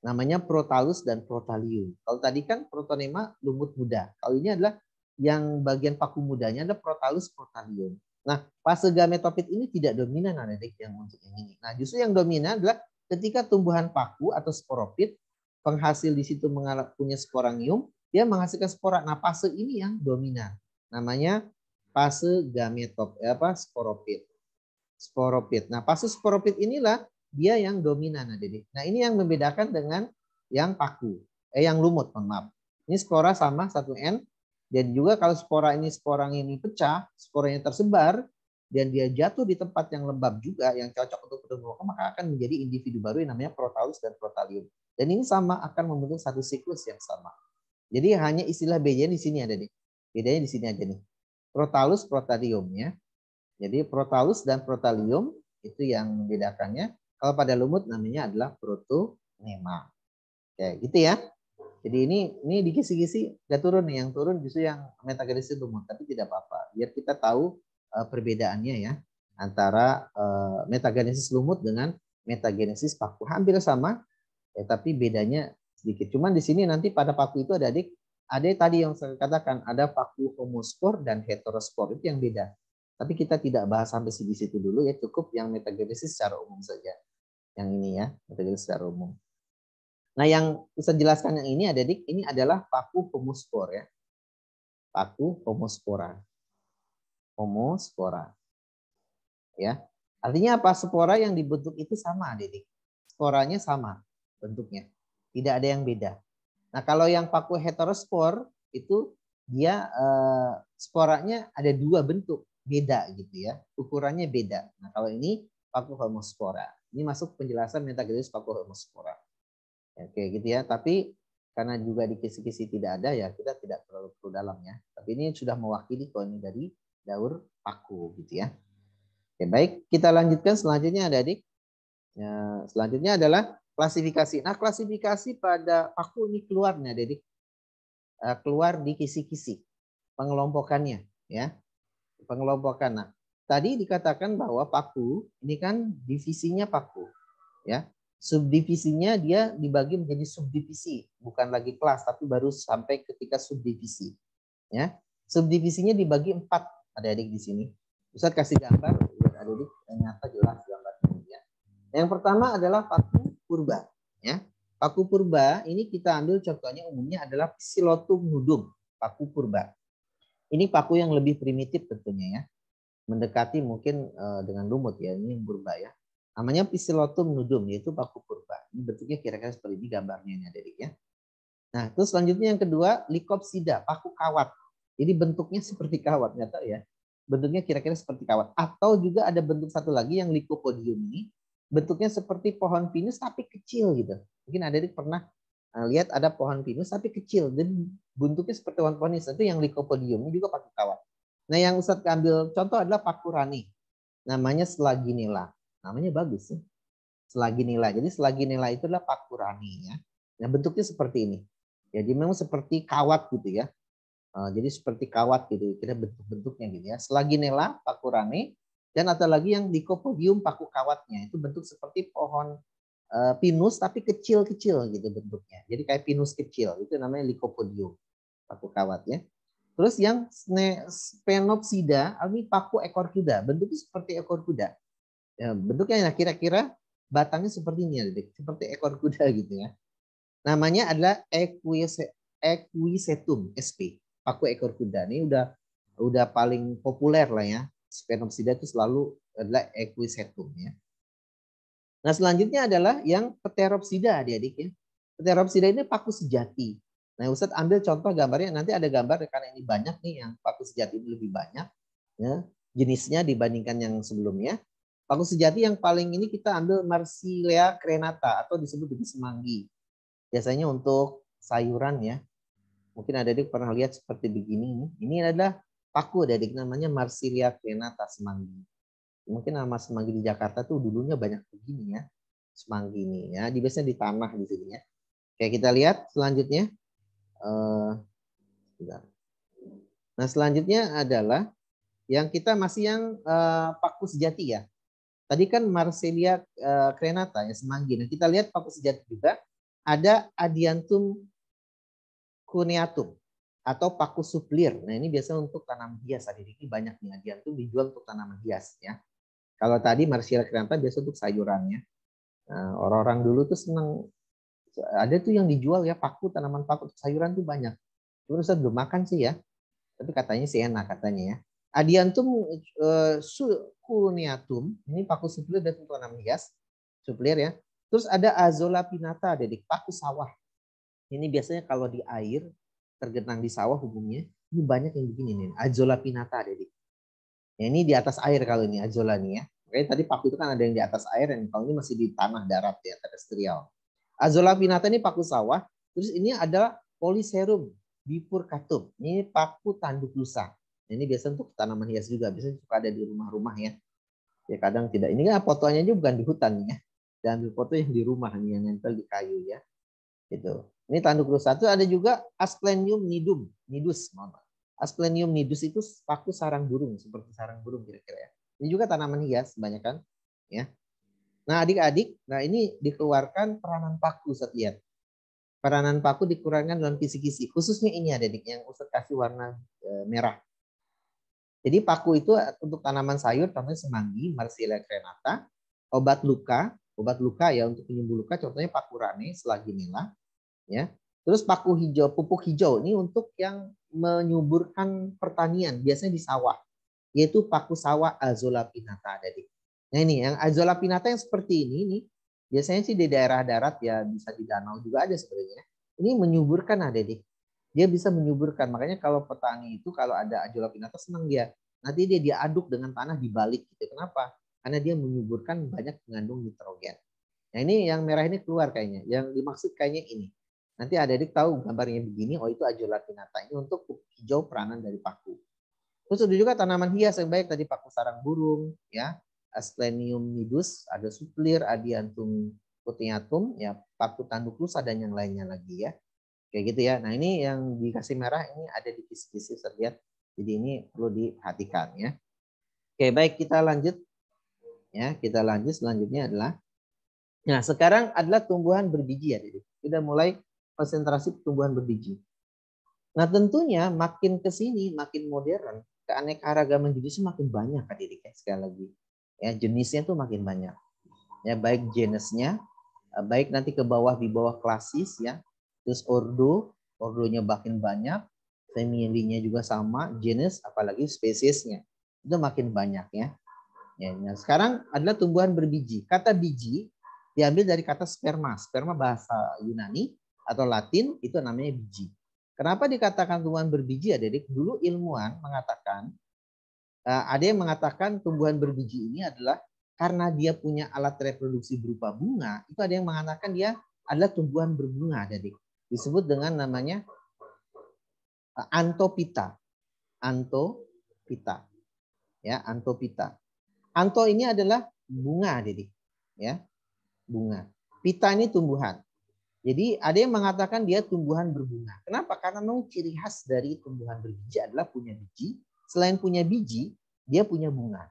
Namanya protalus dan protalium. Kalau tadi kan protonema lumut muda. Kalau ini adalah yang bagian paku mudanya adalah protalus protalium. Nah, fase gametopit ini tidak dominan adik yang untuk ini. Nah, justru yang dominan adalah ketika tumbuhan paku atau sporopit penghasil di situ punya sporangium, dia menghasilkan spora. Nah, fase ini yang dominan. Namanya fase sporopit. Sporopit. Nah, fase sporopit inilah dia yang dominan adik. Nah, ini yang membedakan dengan yang paku. Yang lumut, mohon maaf. Ini spora sama 1N. Dan juga kalau spora ini pecah, sporanya tersebar, dan dia jatuh di tempat yang lembab juga, yang cocok untuk pertumbuhan, maka akan menjadi individu baru yang namanya protalus dan protalium. Dan ini sama akan membentuk satu siklus yang sama. Jadi hanya istilah bedanya di sini ada nih. Bedanya di sini aja nih. Protalus, protalium ya. Jadi protalus dan protalium itu yang membedakannya. Kalau pada lumut namanya adalah protonema. Kayak gitu ya. Jadi ini di kisi-kisi nggak turun nih, yang turun justru yang metagenesis lumut, tapi tidak apa-apa. Biar kita tahu perbedaannya ya antara metagenesis lumut dengan metagenesis paku. Hampir sama, ya, tapi bedanya sedikit. Cuman di sini nanti pada paku itu ada tadi yang saya katakan ada paku homospor dan heterospor, itu yang beda. Tapi kita tidak bahas sampai di situ dulu ya, cukup yang metagenesis secara umum saja. Yang ini ya, metagenesis secara umum. Nah, yang bisa jelaskan yang ini ini adalah paku homospor ya. Paku homospora. Homospora. Ya. Artinya apa? Spora yang dibentuk itu sama, adik. Sporanya sama bentuknya. Tidak ada yang beda. Nah, kalau yang paku heterospor itu dia sporanya ada 2 bentuk, beda gitu ya. Ukurannya beda. Nah, kalau ini paku homospora. Ini masuk penjelasan metagenesis paku homospora. Oke gitu ya, tapi karena juga di kisi-kisi tidak ada ya kita tidak terlalu perlu dalam ya. Tapi ini sudah mewakili kalau ini dari daur paku gitu ya. Oke, baik, kita lanjutkan selanjutnya adik-adik. Ya, selanjutnya adalah klasifikasi. Nah, klasifikasi pada paku ini keluar nih adik-adik. Keluar di kisi-kisi pengelompokannya ya. Pengelompokan. Nah, tadi dikatakan bahwa paku ini kan divisinya paku ya. Subdivisinya dia dibagi menjadi subdivisi, bukan lagi kelas, tapi baru sampai ketika subdivisi. Ya, subdivisinya dibagi 4, adik-adik di sini. Ustaz kasih gambar biar adik-adik nyata jelas gambarnya. Ya. Yang pertama adalah paku purba. Ya, Paku purba ini kita ambil contohnya umumnya adalah Psilotum nudum, paku purba. Ini paku yang lebih primitif tentunya ya. Mendekati mungkin dengan lumut ya, ini purba ya. Namanya Psilotum nudum, yaitu paku purba. Ini bentuknya kira-kira seperti ini gambarnya ini adik ya. Nah, terus selanjutnya yang kedua, Lycopsida, paku kawat. Jadi bentuknya seperti kawat, nggak tahu ya. Bentuknya kira-kira seperti kawat. Atau juga ada bentuk satu lagi yang Lycopodium ini, bentuknya seperti pohon pinus tapi kecil gitu. Mungkin adik pernah lihat ada pohon pinus tapi kecil. Dan bentuknya seperti pohon pinus. Itu yang Lycopodium, ini juga paku kawat. Nah, yang Ustadz ambil contoh adalah paku rani. Namanya Selaginella. Namanya bagus sih. Selaginella. Jadi Selaginella itu adalah paku rani ya. Nah, bentuknya seperti ini. Jadi memang seperti kawat gitu ya. Jadi seperti kawat gitu, kira bentuk-bentuknya gitu ya. Selaginella, paku rane, dan ada lagi yang Lycopodium, paku kawatnya. Itu bentuk seperti pohon pinus tapi kecil-kecil gitu bentuknya. Jadi kayak pinus kecil, itu namanya Lycopodium, paku kawat ya. Terus yang Sphenopsida, ini paku ekor kuda. Bentuknya seperti ekor kuda. Ya, bentuknya kira-kira batangnya seperti ini, seperti ekor kuda gitu ya. Namanya adalah Equisetum sp, paku ekor kuda. Ini udah paling populer lah ya. Sphenopsida itu selalu adalah Equisetum ya. Nah, selanjutnya adalah yang Pteropsida adik-adik ya. Pteropsida ini paku sejati. Nah, Ustadz ambil contoh gambarnya, nanti ada gambar karena ini banyak nih yang paku sejati ini lebih banyak ya, jenisnya dibandingkan yang sebelumnya. Paku sejati yang paling ini kita ambil Marsilea crenata atau disebut dengan semanggi. Biasanya untuk sayuran ya. Mungkin adik-adik pernah lihat seperti begini. Ini adalah paku adik namanya Marsilea crenata semanggi. Mungkin nama semanggi di Jakarta tuh dulunya banyak begini ya. Semanggi ini ya, biasanya di tanah di sini ya. Kayak kita lihat selanjutnya. Nah, selanjutnya adalah yang kita masih yang paku sejati ya. Tadi kan Marsilea crenata ya, semanggi. Nah, kita lihat paku sejati juga ada Adiantum cuneatum atau paku suplir. Nah, ini biasa untuk tanaman hias. Ini banyak nih Adiantum dijual untuk tanaman hias ya. Kalau tadi Marsilea crenata biasa untuk sayurannya. Nah, orang-orang dulu tuh senang, ada tuh yang dijual ya paku, tanaman paku untuk sayuran tuh banyak. Cuma saya belum makan sih ya. Tapi katanya sih enak katanya ya. Adiantum cuneatum, ini paku suplir dan untuk tanaman hias. Suplir ya. Terus ada Azolla pinnata, Dedik, paku sawah. Ini biasanya kalau di air, tergenang di sawah umumnya, ini banyak yang begini nih, Azolla pinnata, Dedik. Ya, ini di atas air kalau ini Azolla nih ya. Makanya tadi paku itu kan ada yang di atas air, dan kalau ini masih di tanah darat ya, terestrial. Azolla pinnata ini paku sawah. Terus ini ada Polyserum bifurcatum. Ini paku tanduk lusa. Ini biasa untuk tanaman hias juga, biasanya suka ada di rumah-rumah ya. Ya kadang tidak. Ini kan fotonya juga bukan di hutan ya. Dan foto yang di rumah nih, yang nempel di kayu ya. Gitu. Ini tanduk lusa. Itu ada juga Asplenium nidus. Asplenium nidus itu paku sarang burung, seperti sarang burung kira-kira ya. Ini juga tanaman hias banyak kan ya. Nah, adik-adik, nah ini dikeluarkan peranan paku, Ustaz lihat. Peranan paku dikeluarkan dalam kisi-kisi. Khususnya ini adik yang Ustaz kasih warna merah. Jadi paku itu untuk tanaman sayur, contohnya semanggi, Marsilea crenata, obat luka ya untuk penyembuh luka, contohnya paku rane, Selaginella, ya. Terus paku hijau, pupuk hijau ini untuk yang menyuburkan pertanian, biasanya di sawah, yaitu paku sawah Azolla pinnata, adik. Nah ini yang Azolla pinnata yang seperti ini nih, biasanya sih di daerah darat ya, bisa di danau juga ada sebenarnya. Ini menyuburkan adik. Dia bisa menyuburkan. Makanya kalau petani itu kalau ada Azolla pinnata senang dia. Nanti dia diaduk dengan tanah dibalik gitu. Kenapa? Karena dia menyuburkan banyak mengandung nitrogen. Nah ini yang merah ini keluar kayaknya. Yang dimaksud kayaknya ini. Nanti adik tahu gambarnya begini. Oh itu Azolla pinnata. Ini untuk hijau peranan dari paku. Terus ada juga tanaman hias yang baik tadi paku sarang burung, ya, Asplenium nidus, ada suplir, Adiantum cuneatum, ya, paku tanduk lusa dan yang lainnya lagi ya. Kayak gitu ya. Nah ini yang dikasih merah ini ada di kisi-kisi terlihat. Jadi ini perlu diperhatikan ya. Oke baik kita lanjut. Ya kita lanjut selanjutnya adalah. Nah sekarang adalah tumbuhan berbiji ya. Jadi sudah mulai konsentrasi tumbuhan berbiji. Nah tentunya makin ke sini makin modern, keanekaragaman jenisnya makin banyak Kak Didik ya sekali lagi. Ya jenisnya tuh makin banyak. Ya baik jenisnya baik nanti ke bawah di bawah klasis ya. Terus ordonya makin banyak, familinya juga sama, jenis apalagi spesiesnya itu makin banyak ya. Nah, sekarang adalah tumbuhan berbiji. Kata biji diambil dari kata sperma. Sperma bahasa Yunani atau Latin itu namanya biji. Kenapa dikatakan tumbuhan berbiji, adik-adik? Dulu ilmuwan mengatakan, ada yang mengatakan tumbuhan berbiji ini adalah karena dia punya alat reproduksi berupa bunga. Itu ada yang mengatakan dia adalah tumbuhan berbunga, adik-adik. Disebut dengan namanya Anthophyta. Anthophyta. Ya, Anthophyta. Anto ini adalah bunga, adik-adik. Ya, bunga. Pita ini tumbuhan. Jadi ada yang mengatakan dia tumbuhan berbunga. Kenapa? Karena memang ciri khas dari tumbuhan berbiji adalah punya biji. Selain punya biji, dia punya bunga.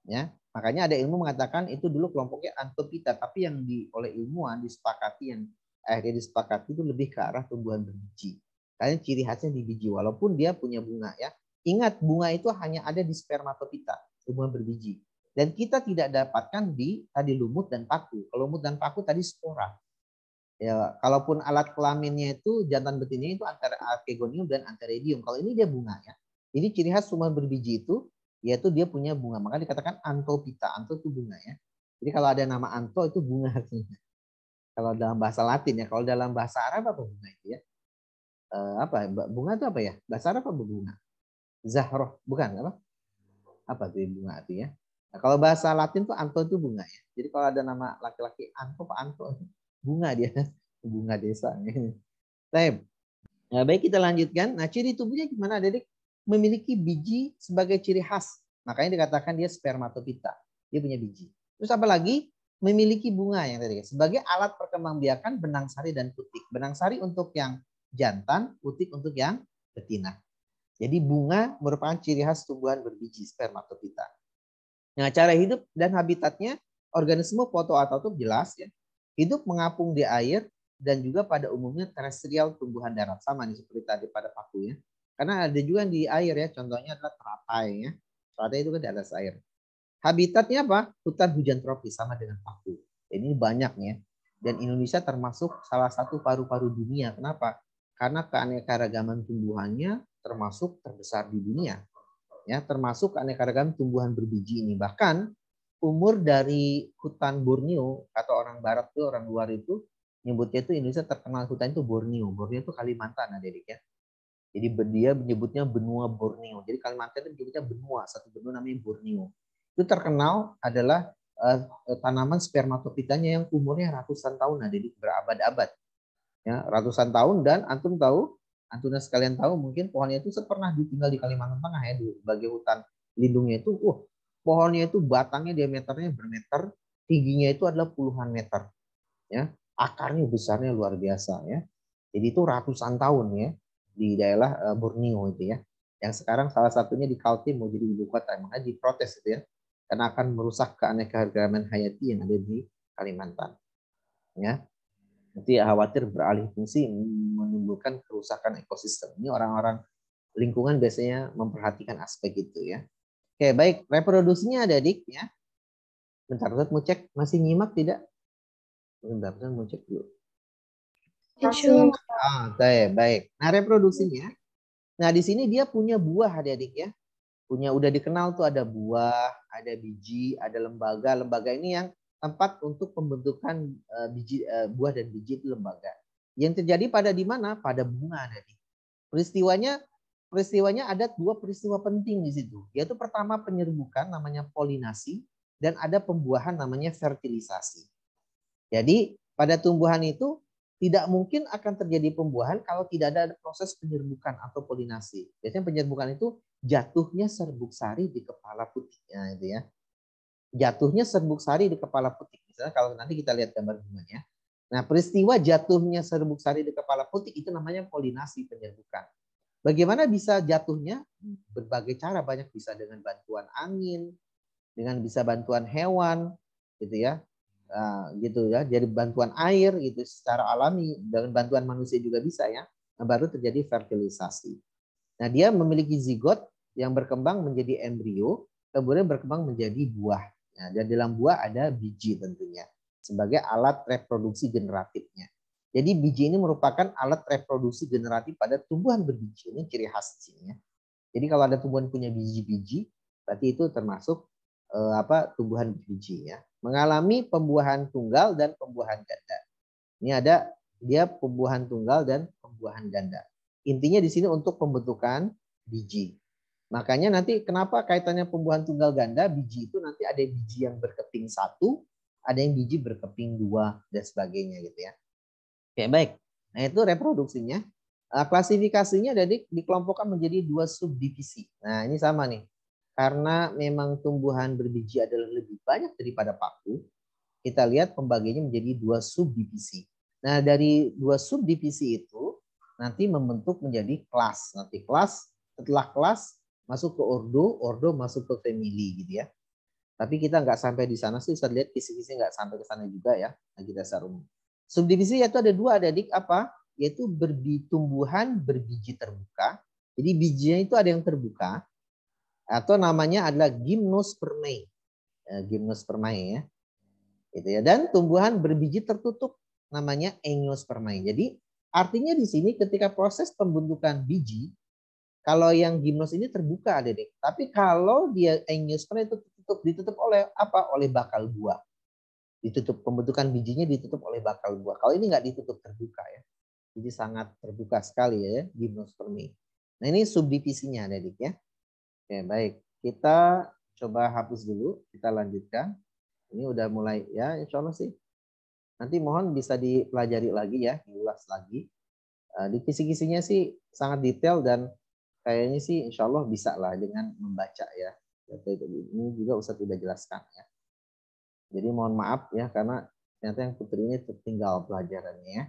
Ya, makanya ada ilmu mengatakan itu dulu kelompoknya Anthophyta, tapi yang oleh ilmuwan disepakati yang akhirnya disepakati itu lebih ke arah tumbuhan berbiji. Karena ciri khasnya di biji, walaupun dia punya bunga ya. Ingat, bunga itu hanya ada di spermatophyta, tumbuhan berbiji. Dan kita tidak dapatkan di tadi lumut dan paku. Kalau lumut dan paku tadi spora. Ya, kalaupun alat kelaminnya itu jantan betinanya itu antara archegonium dan antheridium. Kalau ini dia bunga ya. Ini ciri khas tumbuhan berbiji itu yaitu dia punya bunga. Maka dikatakan Anthophyta. Antho itu bunga ya. Jadi kalau ada nama Antho itu bunga. Kalau dalam bahasa Latin ya. Kalau dalam bahasa Arab apa bunga itu ya? Apa bunga itu apa ya? Bahasa Arab apa bunga? Zahroh, bukan apa? Apa itu bunga itu ya? Nah, kalau bahasa Latin tuh Anto itu bunga ya. Jadi kalau ada nama laki-laki Anto, Pak Anto, bunga dia, bunga desa. Baik. Nah, baik kita lanjutkan. Nah, ciri tubuhnya gimana, Adik? Memiliki biji sebagai ciri khas. Makanya dikatakan dia spermatophyta. Dia punya biji. Terus apa lagi? Memiliki bunga yang tadi sebagai alat perkembangbiakan benang sari dan putik. Benang sari untuk yang jantan, putik untuk yang betina. Jadi bunga merupakan ciri khas tumbuhan berbiji spermatophyta. Nah, cara hidup dan habitatnya organisme fotoautotrof jelas ya. Hidup mengapung di air dan juga pada umumnya terestrial tumbuhan darat sama nih seperti tadi pada paku ya. Karena ada juga di air ya, contohnya adalah teratai ya. Teratai itu kan di atas air. Habitatnya apa? Hutan hujan tropis sama dengan paku. Ini banyaknya. Dan Indonesia termasuk salah satu paru-paru dunia. Kenapa? Karena keanekaragaman tumbuhannya termasuk terbesar di dunia. Ya, termasuk keanekaragaman tumbuhan berbiji ini. Bahkan umur dari hutan Borneo, kata orang barat itu, orang luar itu nyebutnya itu Indonesia terkenal hutan itu Borneo. Borneo itu Kalimantan, adik ya. Jadi dia menyebutnya benua Borneo. Jadi Kalimantan itu menyebutnya benua, satu benua namanya Borneo. Itu terkenal adalah tanaman spermatophytanya yang umurnya ratusan tahun, jadi berabad-abad. Ya, ratusan tahun dan antum tahu, antum sekalian tahu mungkin pohonnya itu pernah ditinggal di Kalimantan Tengah ya di sebagai hutan lindungnya itu, pohonnya itu batangnya diameternya bermeter, tingginya itu adalah puluhan meter, ya, akarnya besarnya luar biasa ya. Jadi itu ratusan tahun ya di daerah Borneo itu ya. Yang sekarang salah satunya di Kaltim mau jadi ibu kota, makanya diprotes itu ya, karena akan merusak keanekaragaman hayati yang ada di Kalimantan. Ya. Nanti khawatir beralih fungsi menimbulkan kerusakan ekosistem. Ini orang-orang lingkungan biasanya memperhatikan aspek itu ya. Oke, baik. Reproduksinya ada adik ya. Bentar, mau cek masih nyimak tidak? Bentar, mau cek dulu. Masih. Baik. Nah, reproduksinya. Nah, di sini dia punya buah adik-adik ya. Udah dikenal tuh ada buah, ada biji, ada lembaga. Lembaga ini yang tempat untuk pembentukan biji, buah dan biji itu lembaga. Yang terjadi pada di mana? Pada bunga tadi. Peristiwanya ada dua peristiwa penting di situ. Yaitu pertama penyerbukan namanya polinasi dan ada pembuahan namanya fertilisasi. Jadi pada tumbuhan itu tidak mungkin akan terjadi pembuahan kalau tidak ada proses penyerbukan atau polinasi. Biasanya penyerbukan itu jatuhnya serbuk sari di kepala putiknya itu ya. Jatuhnya serbuk sari di kepala putik. Misalnya kalau nanti kita lihat gambar bunganya. Nah, peristiwa jatuhnya serbuk sari di kepala putik itu namanya polinasi, penyerbukan. Bagaimana bisa jatuhnya? Berbagai cara, banyak bisa dengan bantuan angin, dengan bisa bantuan hewan, gitu ya. Gitu ya. Jadi bantuan air gitu secara alami, dengan bantuan manusia juga bisa ya. Nah, baru terjadi fertilisasi. Nah, dia memiliki zigot yang berkembang menjadi embrio, kemudian berkembang menjadi buah. Nah, dan dalam buah ada biji tentunya. sebagai alat reproduksi generatifnya. Jadi biji ini merupakan alat reproduksi generatif pada tumbuhan berbiji. Ini ciri khas di sini ya. Jadi kalau ada tumbuhan punya biji-biji, berarti itu termasuk tumbuhan berbiji ya. Mengalami pembuahan tunggal dan pembuahan ganda. Ini ada dia pembuahan tunggal dan pembuahan ganda. Intinya di sini untuk pembentukan biji. Makanya nanti kenapa kaitannya pembuahan tunggal ganda, biji itu nanti ada biji yang berkeping 1, ada yang biji berkeping 2 dan sebagainya gitu ya. Oke, baik. Nah, itu reproduksinya. Klasifikasinya dikelompokkan menjadi 2 subdivisi. Nah, ini sama nih. Karena memang tumbuhan berbiji adalah lebih banyak daripada paku, kita lihat pembagiannya menjadi 2 subdivisi. Nah, dari 2 subdivisi itu nanti membentuk menjadi kelas. Nanti kelas, setelah kelas masuk ke ordo masuk ke family gitu ya. Tapi kita nggak sampai di sana sih, saya lihat kisi-kisi nggak sampai ke sana juga ya, lagi dasar umum. Subdivisi yaitu ada 2, adik apa? Yaitu tumbuhan berbiji terbuka. Jadi bijinya itu ada yang terbuka, atau namanya adalah gymnospermae. Gymnospermae ya. Gitu ya. Dan tumbuhan berbiji tertutup namanya angiospermae. Jadi artinya di sini ketika proses pembentukan biji, kalau yang gimnos ini terbuka adik. Tapi kalau dia angiospermae itu ditutup oleh apa? Oleh bakal buah. Ditutup, pembentukan bijinya ditutup oleh bakal buah. Kalau ini nggak ditutup, terbuka ya. Jadi sangat terbuka sekali ya gimnospermae. Nah, ini subdivisinya adik ya. Oke, baik. Kita coba hapus dulu, kita lanjutkan. Ini udah mulai ya, insya Allah sih. Nanti mohon bisa dipelajari lagi ya, diulas lagi. Di kisi-kisinya sih sangat detail dan kayaknya sih insya Allah bisa lah dengan membaca ya. Ini juga Ustadz sudah jelaskan ya. Jadi mohon maaf ya karena ternyata yang putri ini tertinggal pelajarannya ya.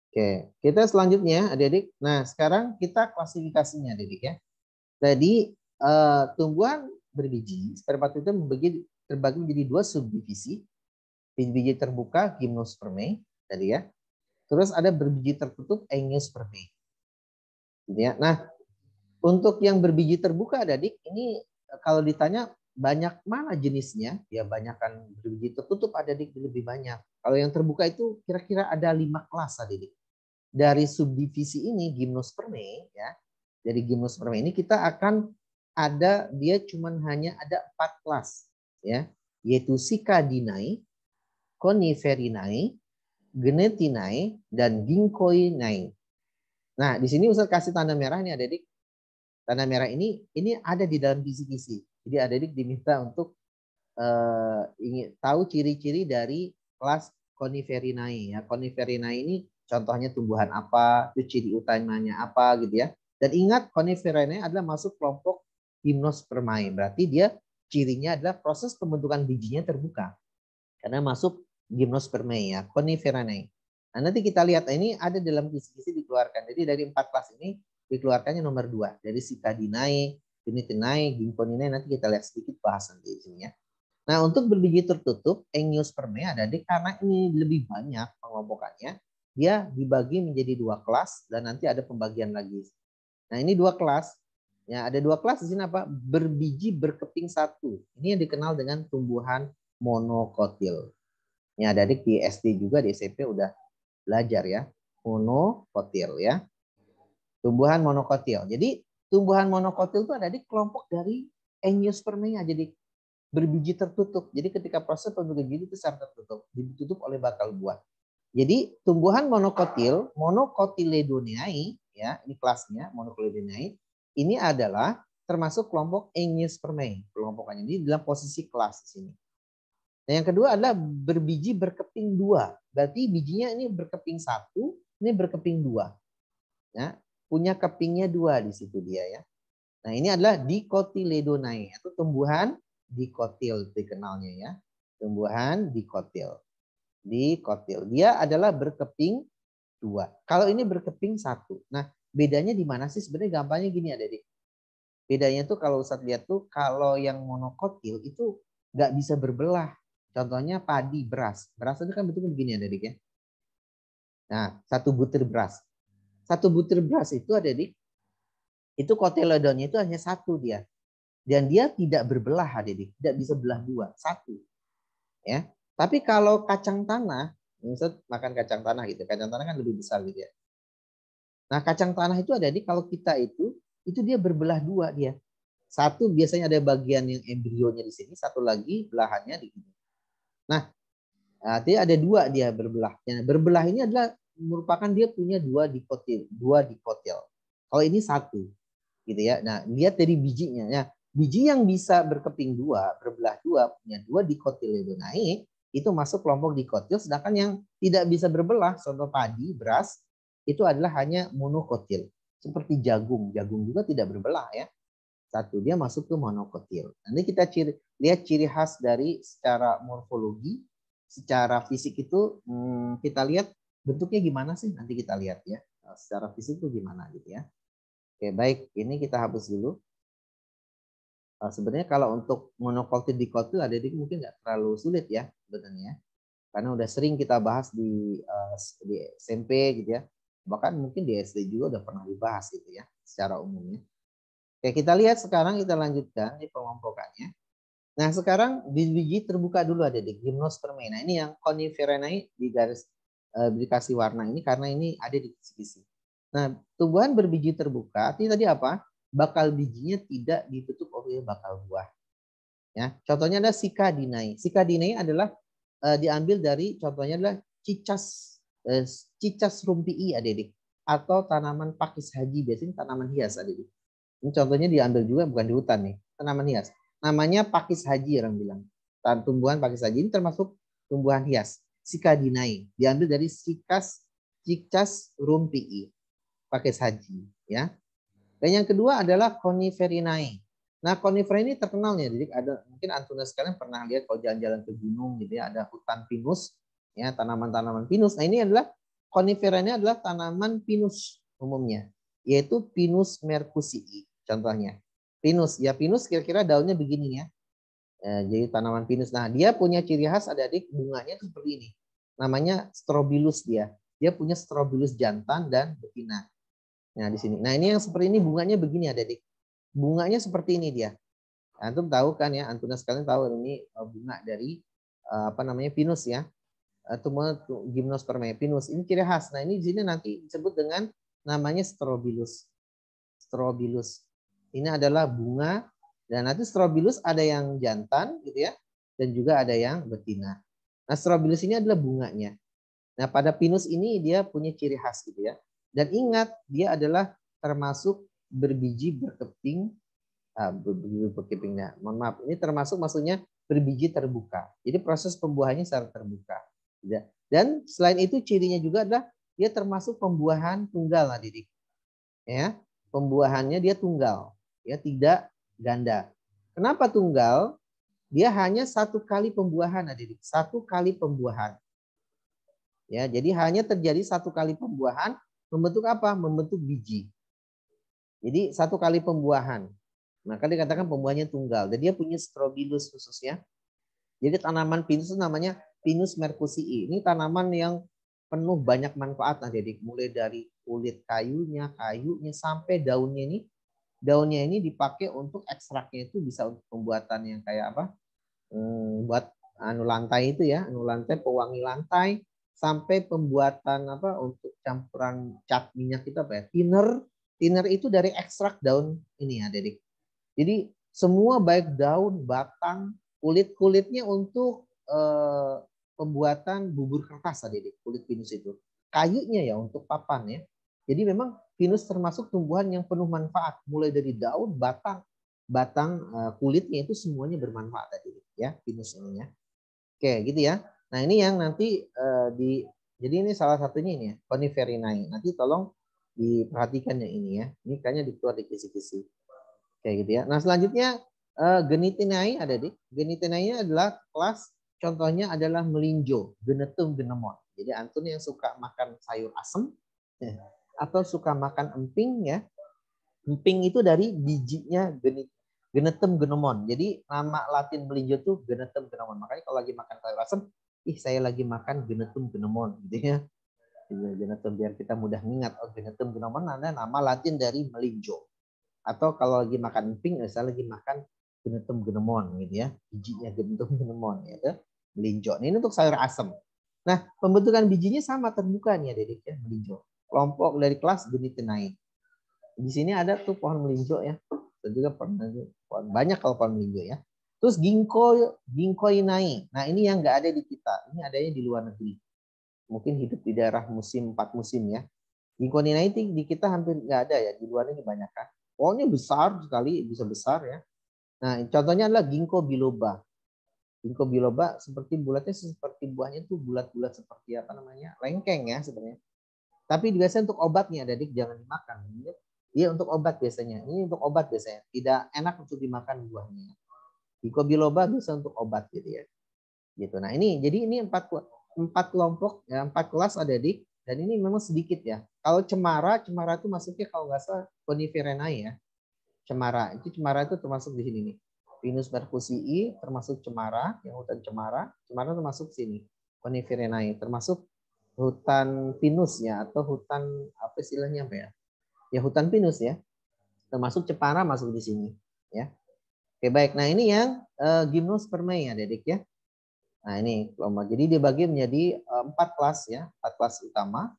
Oke, kita selanjutnya adik-adik. Nah, sekarang kita klasifikasinya adik-adik ya. Jadi tumbuhan berbiji spermatozoa terbagi menjadi 2 subdivisi. Biji terbuka gymnospermae tadi ya. Terus ada berbiji tertutup angiospermae. Gitu ya. Nah, untuk yang berbiji terbuka adik, ini kalau ditanya banyak mana jenisnya? Ya banyakkan berbiji tertutup adik lebih banyak. Kalau yang terbuka itu kira-kira ada 5 kelas adik. Dari subdivisi ini gymnospermae ya. Dari gymnospermae ini kita akan ada dia cuman hanya ada 4 kelas ya, yaitu Cicadinae, Coniferinae, Gnetinae dan Ginkgoinae. Nah, di sini Ustaz kasih tanda merah nih adik. Tanda merah ini ada di dalam kisi-kisi. Jadi adik diminta untuk ingin tahu ciri-ciri dari kelas Coniferinae ya. Coniferinae ini contohnya tumbuhan apa, itu ciri utamanya apa gitu ya. Dan ingat Coniferinae adalah masuk kelompok Gymnospermae. Berarti dia cirinya adalah proses pembentukan bijinya terbuka. Karena masuk Gymnospermae ya, Coniferinae. Nah, nanti kita lihat ini ada dalam kisi-kisi dikeluarkan. Jadi dari 4 kelas ini dikeluarkannya nomor 2. Dari Cicadinae, Gnetinae, Ginkgoinae, nanti kita lihat sedikit bahasan di sini ya. Nah, untuk berbiji tertutup, angiospermae adik karena ini lebih banyak pengelompokannya, dia dibagi menjadi 2 kelas dan nanti ada pembagian lagi. Nah, ini 2 kelas. Ya, ada 2 kelas di sini apa? Berbiji berkeping 1. Ini yang dikenal dengan tumbuhan monokotil. Ya, adik di SD juga di SMP udah belajar ya. Monokotil ya. Tumbuhan monokotil. Jadi tumbuhan monokotil itu ada di kelompok dari angiospermae. Jadi berbiji tertutup. Jadi ketika proses pembentukan biji itu secara tertutup, ditutup oleh bakal buah. Jadi tumbuhan monokotil, Monocotyledoneae ya, ini kelasnya Monocotyledoneae. Ini adalah termasuk kelompok angiospermae. Kelompokannya ini dalam posisi kelas di sini. Nah, yang kedua adalah berbiji berkeping 2. Berarti bijinya ini berkeping 1, ini berkeping 2. Ya, punya kepingnya 2 di situ dia ya. Nah, ini adalah Dicotyledonae atau tumbuhan dikotil dikenalnya ya. Tumbuhan dikotil. Dikotil. Dia adalah berkeping 2. Kalau ini berkeping 1. Nah, bedanya di mana sih? Sebenarnya gampangnya gini adik. Bedanya tuh kalau Ustadz lihat tuh kalau yang monokotil itu nggak bisa berbelah. Contohnya padi, beras. Beras itu kan bentuknya begini adik ya. Nah, 1 butir beras. 1 butir beras itu adik, itu kotyledonnya itu hanya 1 dia. Dan dia tidak berbelah adik, tidak bisa belah 2, 1. Ya. Tapi kalau kacang tanah, misal makan kacang tanah gitu, kacang tanah kan lebih besar gitu ya. Nah, kacang tanah itu ada di kalau kita itu dia berbelah dua dia. Satu biasanya ada bagian yang embrionya di sini, satu lagi belahannya di sini. Nah, artinya ada dua dia berbelahnya. Berbelah ini adalah merupakan dia punya dua dikotil. Kalau ini satu, gitu ya. Nah, lihat dari bijinya. Nah, biji yang bisa berkeping dua, berbelah dua, punya dua dikotil itu naik, itu masuk kelompok dikotil. Sedangkan yang tidak bisa berbelah, contoh padi, beras, itu adalah hanya monokotil. Seperti jagung, jagung juga tidak berbelah ya. Satu dia masuk ke monokotil. Nanti kita lihat ciri khas dari secara morfologi, secara fisik itu kita lihat bentuknya gimana sih, nanti kita lihat ya. Secara fisik itu gimana gitu ya. Oke, baik, ini kita hapus dulu. Sebenarnya kalau untuk monokotil dikotil ada mungkin nggak terlalu sulit ya sebenarnya. Karena udah sering kita bahas di SMP gitu ya. Bahkan mungkin di SD juga udah pernah dibahas gitu ya secara umumnya. Oke, kita lihat sekarang, kita lanjutkan di pengelompokannya. Nah, sekarang biji terbuka dulu ada di gimnospermae. Nah, ini yang Coniferaceae di garis dikasih warna ini karena ini ada di kisi-kisi. Nah, tumbuhan berbiji terbuka, artinya tadi apa? Bakal bijinya tidak ditutup oleh bakal buah. Ya, contohnya ada Cicadinae. Cicadinae adalah diambil dari contohnya adalah cicas rumpii adik-adik, atau tanaman pakis haji, biasanya tanaman hias adik-adik. Ini contohnya diambil juga bukan di hutan nih, tanaman hias. Namanya pakis haji orang bilang. Tumbuhan pakis haji ini termasuk tumbuhan hias. Cicadinae diambil dari cicas rumpii, pakis haji ya. Dan yang kedua adalah Coniferinae. Nah, conifer ini terkenal ya, jadi ada mungkin Antuna sekalian pernah lihat kalau jalan-jalan ke gunung gitu ya, ada hutan pinus ya, tanaman-tanaman pinus. Nah, ini adalah conifer ini adalah tanaman pinus umumnya, yaitu Pinus mercusii contohnya. Pinus, ya pinus kira-kira daunnya begini ya. Jadi tanaman pinus. Nah, dia punya ciri khas adik-adik, bunganya seperti ini. Namanya strobilus dia. Dia punya strobilus jantan dan betina. Nah, di sini. Nah, ini yang seperti ini bunganya begini adik-adik. Bunganya seperti ini dia. Antum tahu kan ya, Antuna sekalian tahu ini bunga dari apa namanya pinus ya. Atau gimnospermae pinus. Ini ciri khas. Nah, ini di sini nanti disebut dengan namanya strobilus. Strobilus. Ini adalah bunga dan nanti strobilus ada yang jantan gitu ya dan juga ada yang betina. Nah, strobilus ini adalah bunganya. Nah, pada pinus ini dia punya ciri khas gitu ya. Dan ingat, dia adalah termasuk berbiji berkeping, mohon maaf, ini termasuk maksudnya berbiji terbuka. Jadi proses pembuahannya secara terbuka. Dan selain itu cirinya juga adalah dia termasuk pembuahan tunggal, adik-adik. Ya, pembuahannya dia tunggal, ya tidak ganda. Kenapa tunggal? Dia hanya satu kali pembuahan, adik-adik. Satu kali pembuahan. Ya, jadi hanya terjadi satu kali pembuahan, membentuk apa? Membentuk biji. Jadi satu kali pembuahan. Maka dikatakan pembuahannya tunggal. Dan dia punya strobilus khususnya. Jadi tanaman pinus itu namanya Pinus mercusii. Ini tanaman yang penuh banyak manfaat, adik-adik. Mulai dari kulit kayunya sampai daunnya ini. Daunnya ini dipakai untuk ekstraknya itu bisa untuk pembuatan yang kayak apa? Buat anu lantai itu ya, anu lantai, pewangi lantai, sampai pembuatan apa untuk campuran cat minyak itu apa ya? Thinner itu dari ekstrak daun ini ya, Dedik. Jadi semua baik daun, batang, kulitnya untuk pembuatan bubur kertas Dedik, kulit pinus itu. Kayunya ya untuk papan ya. Jadi memang pinus termasuk tumbuhan yang penuh manfaat, mulai dari daun, batang kulitnya itu semuanya bermanfaat tadi ya, pinus ini ya. Oke, gitu ya. Nah, ini yang nanti jadi ini salah satunya ini ya, Coniferinae. Nanti tolong diperhatikan yang ini ya. Ini kayaknya dikeluar di kisi-kisi. Kayak gitu ya. Nah, selanjutnya Genitinae ada di. Genitinae adalah kelas, contohnya adalah melinjo, Genetum genemon. Jadi antun yang suka makan sayur asem atau suka makan emping ya. Emping itu dari bijinya Genetum genemon. Jadi nama Latin melinjo itu Genetum genemon. Makanya kalau lagi makan sayur asem, saya lagi makan Genetum genemon gitu ya. Genetum, biar kita mudah mengingat, oh Genetum genemon ada nama Latin dari melinjo. Atau kalau lagi makan emping, saya lagi makan Genetum genemon gitu ya. Bijinya Genetum genemon gitu. melinjo. Nah, ini untuk sayur asem. Nah, pembentukan bijinya sama terbuka nih adik ya, melinjo. Kelompok dari kelas Gunitinae. Di sini ada tuh pohon melinjo ya. Dan juga pohon banyak kalau pohon melinjo ya. Terus ginkgoinae. Nah, ini yang nggak ada di kita. Ini adanya di luar negeri. Mungkin hidup di daerah 4 musim ya. Ginkgoinae di kita hampir nggak ada ya. Di luar negeri banyak kan. Pohonnya besar sekali, bisa besar ya. Nah, contohnya adalah ginkgo biloba. Ginkgo biloba seperti bulatnya seperti buahnya itu bulat-bulat seperti apa namanya? Lengkeng ya sebenarnya. Tapi biasanya untuk obatnya, adik jangan dimakan. Dia untuk obat biasanya. Ini untuk obat biasanya. Tidak enak untuk dimakan buahnya. Ginkgo biloba bisa untuk obat gitu ya. Gitu. Nah, jadi ini empat kelompok ya, 4 kelas adik. Dan ini memang sedikit ya. Kalau cemara itu masuknya kalau nggak salah Coniferaceae ya. Cemara itu termasuk di sini nih. Pinus mercusii termasuk cemara, yang hutan cemara termasuk sini. Coniferaceae termasuk hutan pinus ya, atau hutan apa istilahnya apa ya? Ya hutan pinus ya. Termasuk cemara masuk di sini ya. Oke baik. Nah ini yang Gymnospermae ya, Dedek ya. Nah ini kelompok. Jadi dibagi menjadi 4 kelas ya, 4 kelas utama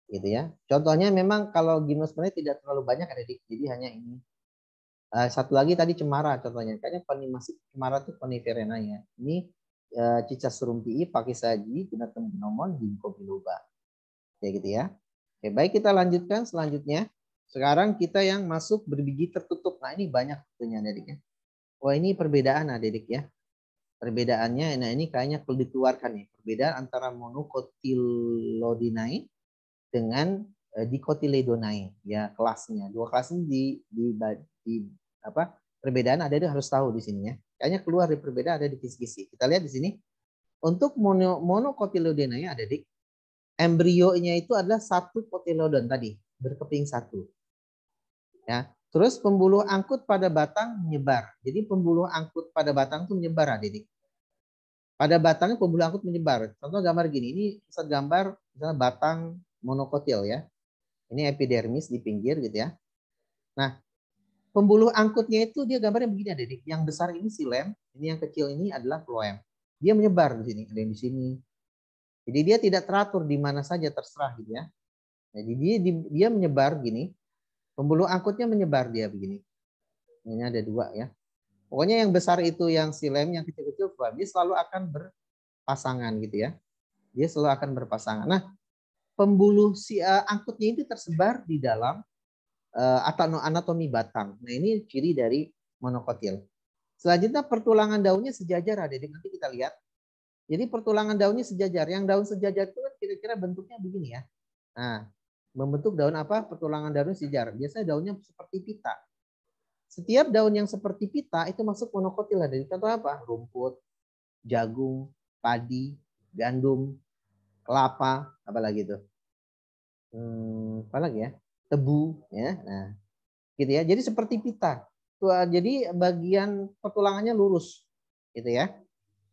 gitu ya. Contohnya memang kalau Gymnospermae tidak terlalu banyak Dedek. Jadi hanya ini. Satu lagi tadi cemara contohnya. Kayaknya masih cemara itu Coniferaceae ya. Ini Cicas rumpii, Pakisaji, Gunatum gnomon, Ginkgo biloba. Kayak gitu ya. Oke, baik kita lanjutkan selanjutnya. Sekarang kita yang masuk berbiji tertutup. Nah, ini banyak tentunya Adik ya. Wah, ini perbedaan Adik ya. Perbedaannya nah ini kayaknya perlu dikeluarkan nih. Perbedaan antara monocotyledonae dengan dicotyledonae ya kelasnya. Dua kelas ini di apa? Perbedaan ada harus tahu di sini ya. Kayaknya keluar di perbedaan ada di kisi-kisi. Kita lihat di sini. Untuk monocotyledonae ada di embrionya itu adalah satu cotyledon tadi, berkeping satu. Ya. Terus pembuluh angkut pada batang menyebar. Jadi pembuluh angkut pada batang itu menyebar, Adik. Pada batangnya pembuluh angkut menyebar. Contoh gambar gini, ini pusat gambar misalnya batang monokotil ya. Ini epidermis di pinggir gitu ya. Nah, pembuluh angkutnya itu dia gambarnya begini, Adik. Yang besar ini silem, ini yang kecil ini adalah floem. Dia menyebar di sini, ada yang di sini. Jadi dia tidak teratur di mana saja terserah gitu ya. Jadi dia menyebar gini. Pembuluh angkutnya menyebar dia begini. Ini ada 2 ya. Pokoknya yang besar itu yang silem, yang kecil-kecil floem. Dia selalu akan berpasangan gitu ya. Dia selalu akan berpasangan. Nah, pembuluh angkutnya itu tersebar di dalam anatomi batang. Nah, ini ciri dari monokotil. Selanjutnya pertulangan daunnya sejajar, Adik. Nanti kita lihat. Jadi pertulangan daunnya sejajar. Yang daun sejajar itu kan kira-kira bentuknya begini ya. Nah, membentuk daun apa? Pertulangan daunnya sejajar. Biasanya daunnya seperti pita. Setiap daun yang seperti pita itu masuk monokotil. Dari contoh apa? Rumput, jagung, padi, gandum, kelapa, apa lagi itu? Apa lagi ya? Tebu, ya. Nah, gitu ya. Jadi seperti pita. Jadi bagian pertulangannya lurus, gitu ya.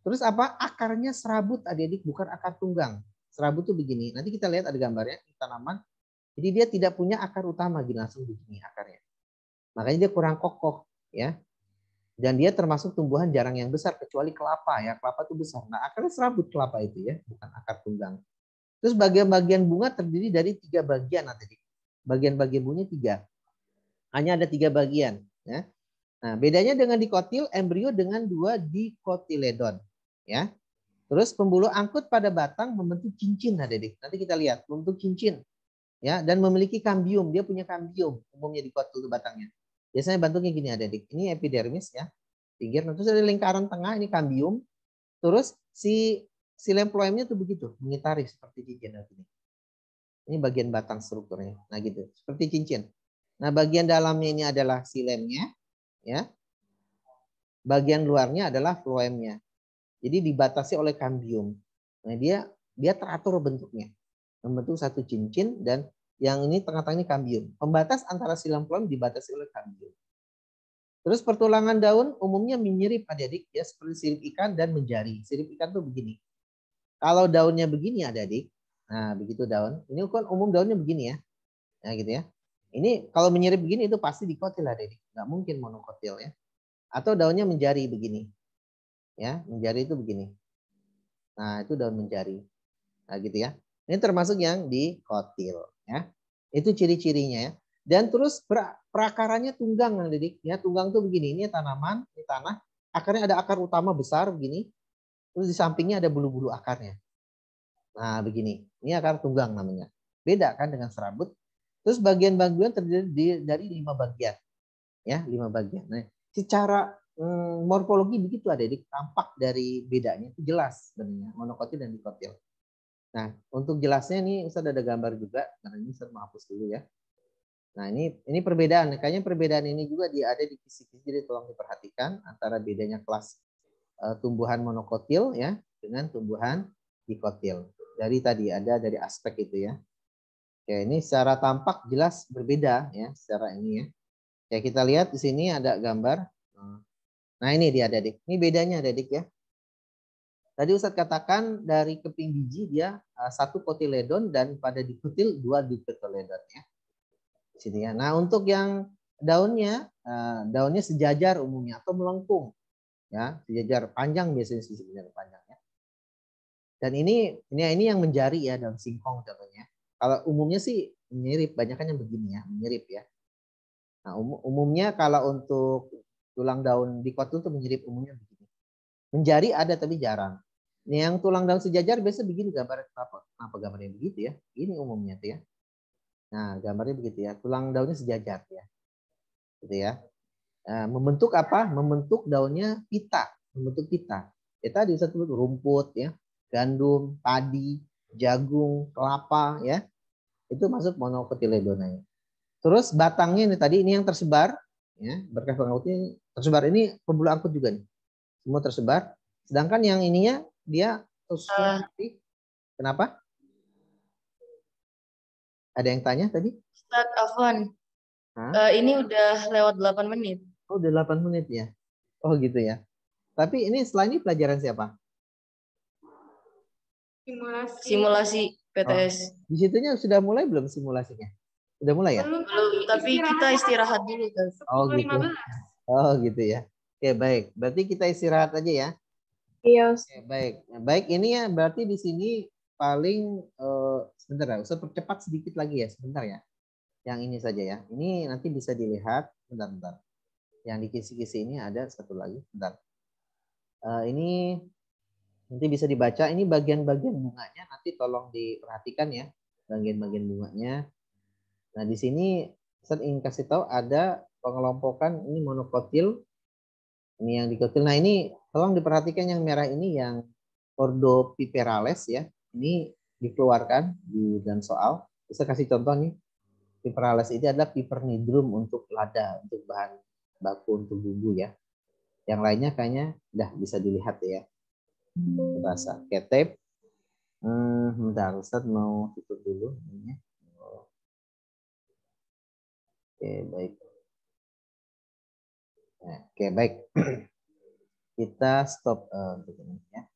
Terus apa? Akarnya serabut, adik-adik, bukan akar tunggang. Serabut tuh begini. Nanti kita lihat ada gambarnya di tanaman. Jadi dia tidak punya akar utama, gini langsung begini akarnya. Makanya dia kurang kokoh, ya. Dan dia termasuk tumbuhan jarang yang besar kecuali kelapa ya. Kelapa itu besar. Nah, akarnya serabut kelapa itu ya, bukan akar tunggang. Terus bagian-bagian bunga terdiri dari 3 bagian nanti. Bagian-bagian bunga 3. Hanya ada 3 bagian, ya. Nah, bedanya dengan dikotil, embrio dengan 2 dikotiledon, ya. Terus pembuluh angkut pada batang membentuk cincin, adik. Nanti kita lihat, membentuk cincin, ya, dan memiliki kambium. Dia punya kambium, umumnya dikotil itu batangnya. Biasanya bentuknya gini, adik. Ini epidermis, ya, pinggir. Terus ada lingkaran tengah, ini kambium. Terus si lemfloemnya tuh begitu, mengitari seperti cincin. Ini bagian batang strukturnya. Nah gitu, seperti cincin. Nah bagian dalamnya ini adalah silemnya, ya. Bagian luarnya adalah floemnya. Jadi dibatasi oleh kambium. Nah dia teratur bentuknya, membentuk satu cincin dan yang ini tengah-tengah ini kambium. Pembatas antara silam floem dibatasi oleh kambium. Terus pertulangan daun umumnya menyirip, adik-adik, ya seperti sirip ikan dan menjari. Sirip ikan tuh begini. Kalau daunnya begini, adik-adik, nah begitu daun. Ini kan umum daunnya begini ya, nah gitu ya. Ini kalau menyirip begini itu pasti dikotil, adik-adik. Nggak mungkin monokotil ya. Atau daunnya menjari begini, ya menjari itu begini. Nah, itu daun menjari. Nah, gitu ya. Ini termasuk yang dikotil ya. Itu ciri-cirinya ya. Dan terus perakarannya tunggang, Didik. Ya, tunggang tuh begini, ini tanaman, ini tanah, akarnya ada akar utama besar begini. Terus di sampingnya ada bulu-bulu akarnya. Nah, begini. Ini akar tunggang namanya. Beda kan dengan serabut. Terus bagian-bagian terdiri dari 5 bagian. Ya, 5 bagian. Nah, secara morfologi begitu ada, Didik. Tampak dari bedanya itu jelas sebenarnya monokotil dan dikotil. Nah, untuk jelasnya nih Ustaz ada gambar juga. Karena ini Ustaz menghapus dulu ya. Nah, ini perbedaan. Kayaknya perbedaan ini juga ada di kisi-kisi, jadi tolong diperhatikan antara bedanya kelas tumbuhan monokotil ya dengan tumbuhan dikotil. Dari tadi ada dari aspek itu ya. Oke, ini secara tampak jelas berbeda ya secara ini ya. Ya kita lihat di sini ada gambar. Nah, ini dia Adik. Ini bedanya Adik ya. Tadi Ustadz katakan dari keping biji dia satu kotiledon dan pada dikutil 2 dikotiledon ya. Sini ya. Nah, untuk yang daunnya sejajar umumnya atau melengkung ya, sejajar panjang biasanya sejajar panjang ya. Dan ini yang menjari ya daun singkong contohnya. Kalau umumnya sih mirip, banyak kan yang begini ya, mirip ya. Nah, umumnya kalau untuk tulang daun dikotil tuh mirip umumnya begini. Menjari ada tapi jarang. Ini yang tulang daun sejajar biasa begini gambar kenapa gambarnya begitu ya? Ini umumnya tuh ya. Nah, gambarnya begitu ya. Tulang daunnya sejajar ya. Gitu ya. Nah, membentuk apa? Membentuk daunnya pita, membentuk pita. Ya tadi saya sebut rumput ya, gandum, padi, jagung, kelapa ya. Itu masuk monocotyledonanya. Terus batangnya ini tadi ini yang tersebar ya, berkas pengangkutnya tersebar ini pembuluh angkut juga nih. Semua tersebar. Sedangkan yang ininya dia terus kenapa? Ada yang tanya tadi? Ustadz Afwan, ini udah lewat 8 menit. Oh, udah 8 menit ya. Oh, gitu ya. Tapi ini setelah ini pelajaran siapa? Simulasi PTS. Di situnya sudah mulai belum simulasinya? Sudah mulai ya? Belum, tapi kita istirahat dulu kan. Oh, gitu. Oh, gitu ya. Oke, baik. Berarti kita istirahat aja ya. Iya. Oke, baik. Baik, ini ya berarti di sini paling sebentar ya. Usah percepat sedikit lagi ya, sebentar ya. Yang ini saja ya. Ini nanti bisa dilihat bentar. Yang di kisi-kisi ini ada satu lagi, bentar. Ini nanti bisa dibaca. Ini bagian-bagian bunganya. Nanti tolong diperhatikan ya, bagian-bagian bunganya. Nah, di sini saya ingin kasih tahu ada pengelompokan ini monokotil. Ini yang dikotil. Nah, ini tolong diperhatikan yang merah ini yang Ordo piperales ya. Ini dikeluarkan di dalam soal. Bisa kasih contoh nih. Piperales ini adalah pipernidrum untuk lada, untuk bahan baku untuk bumbu ya. Yang lainnya kayaknya udah bisa dilihat ya. Bahasa ketep. Bentar, Ustaz mau tutup dulu. Oke, baik. Oke, baik. Kita stop untuk ini ya.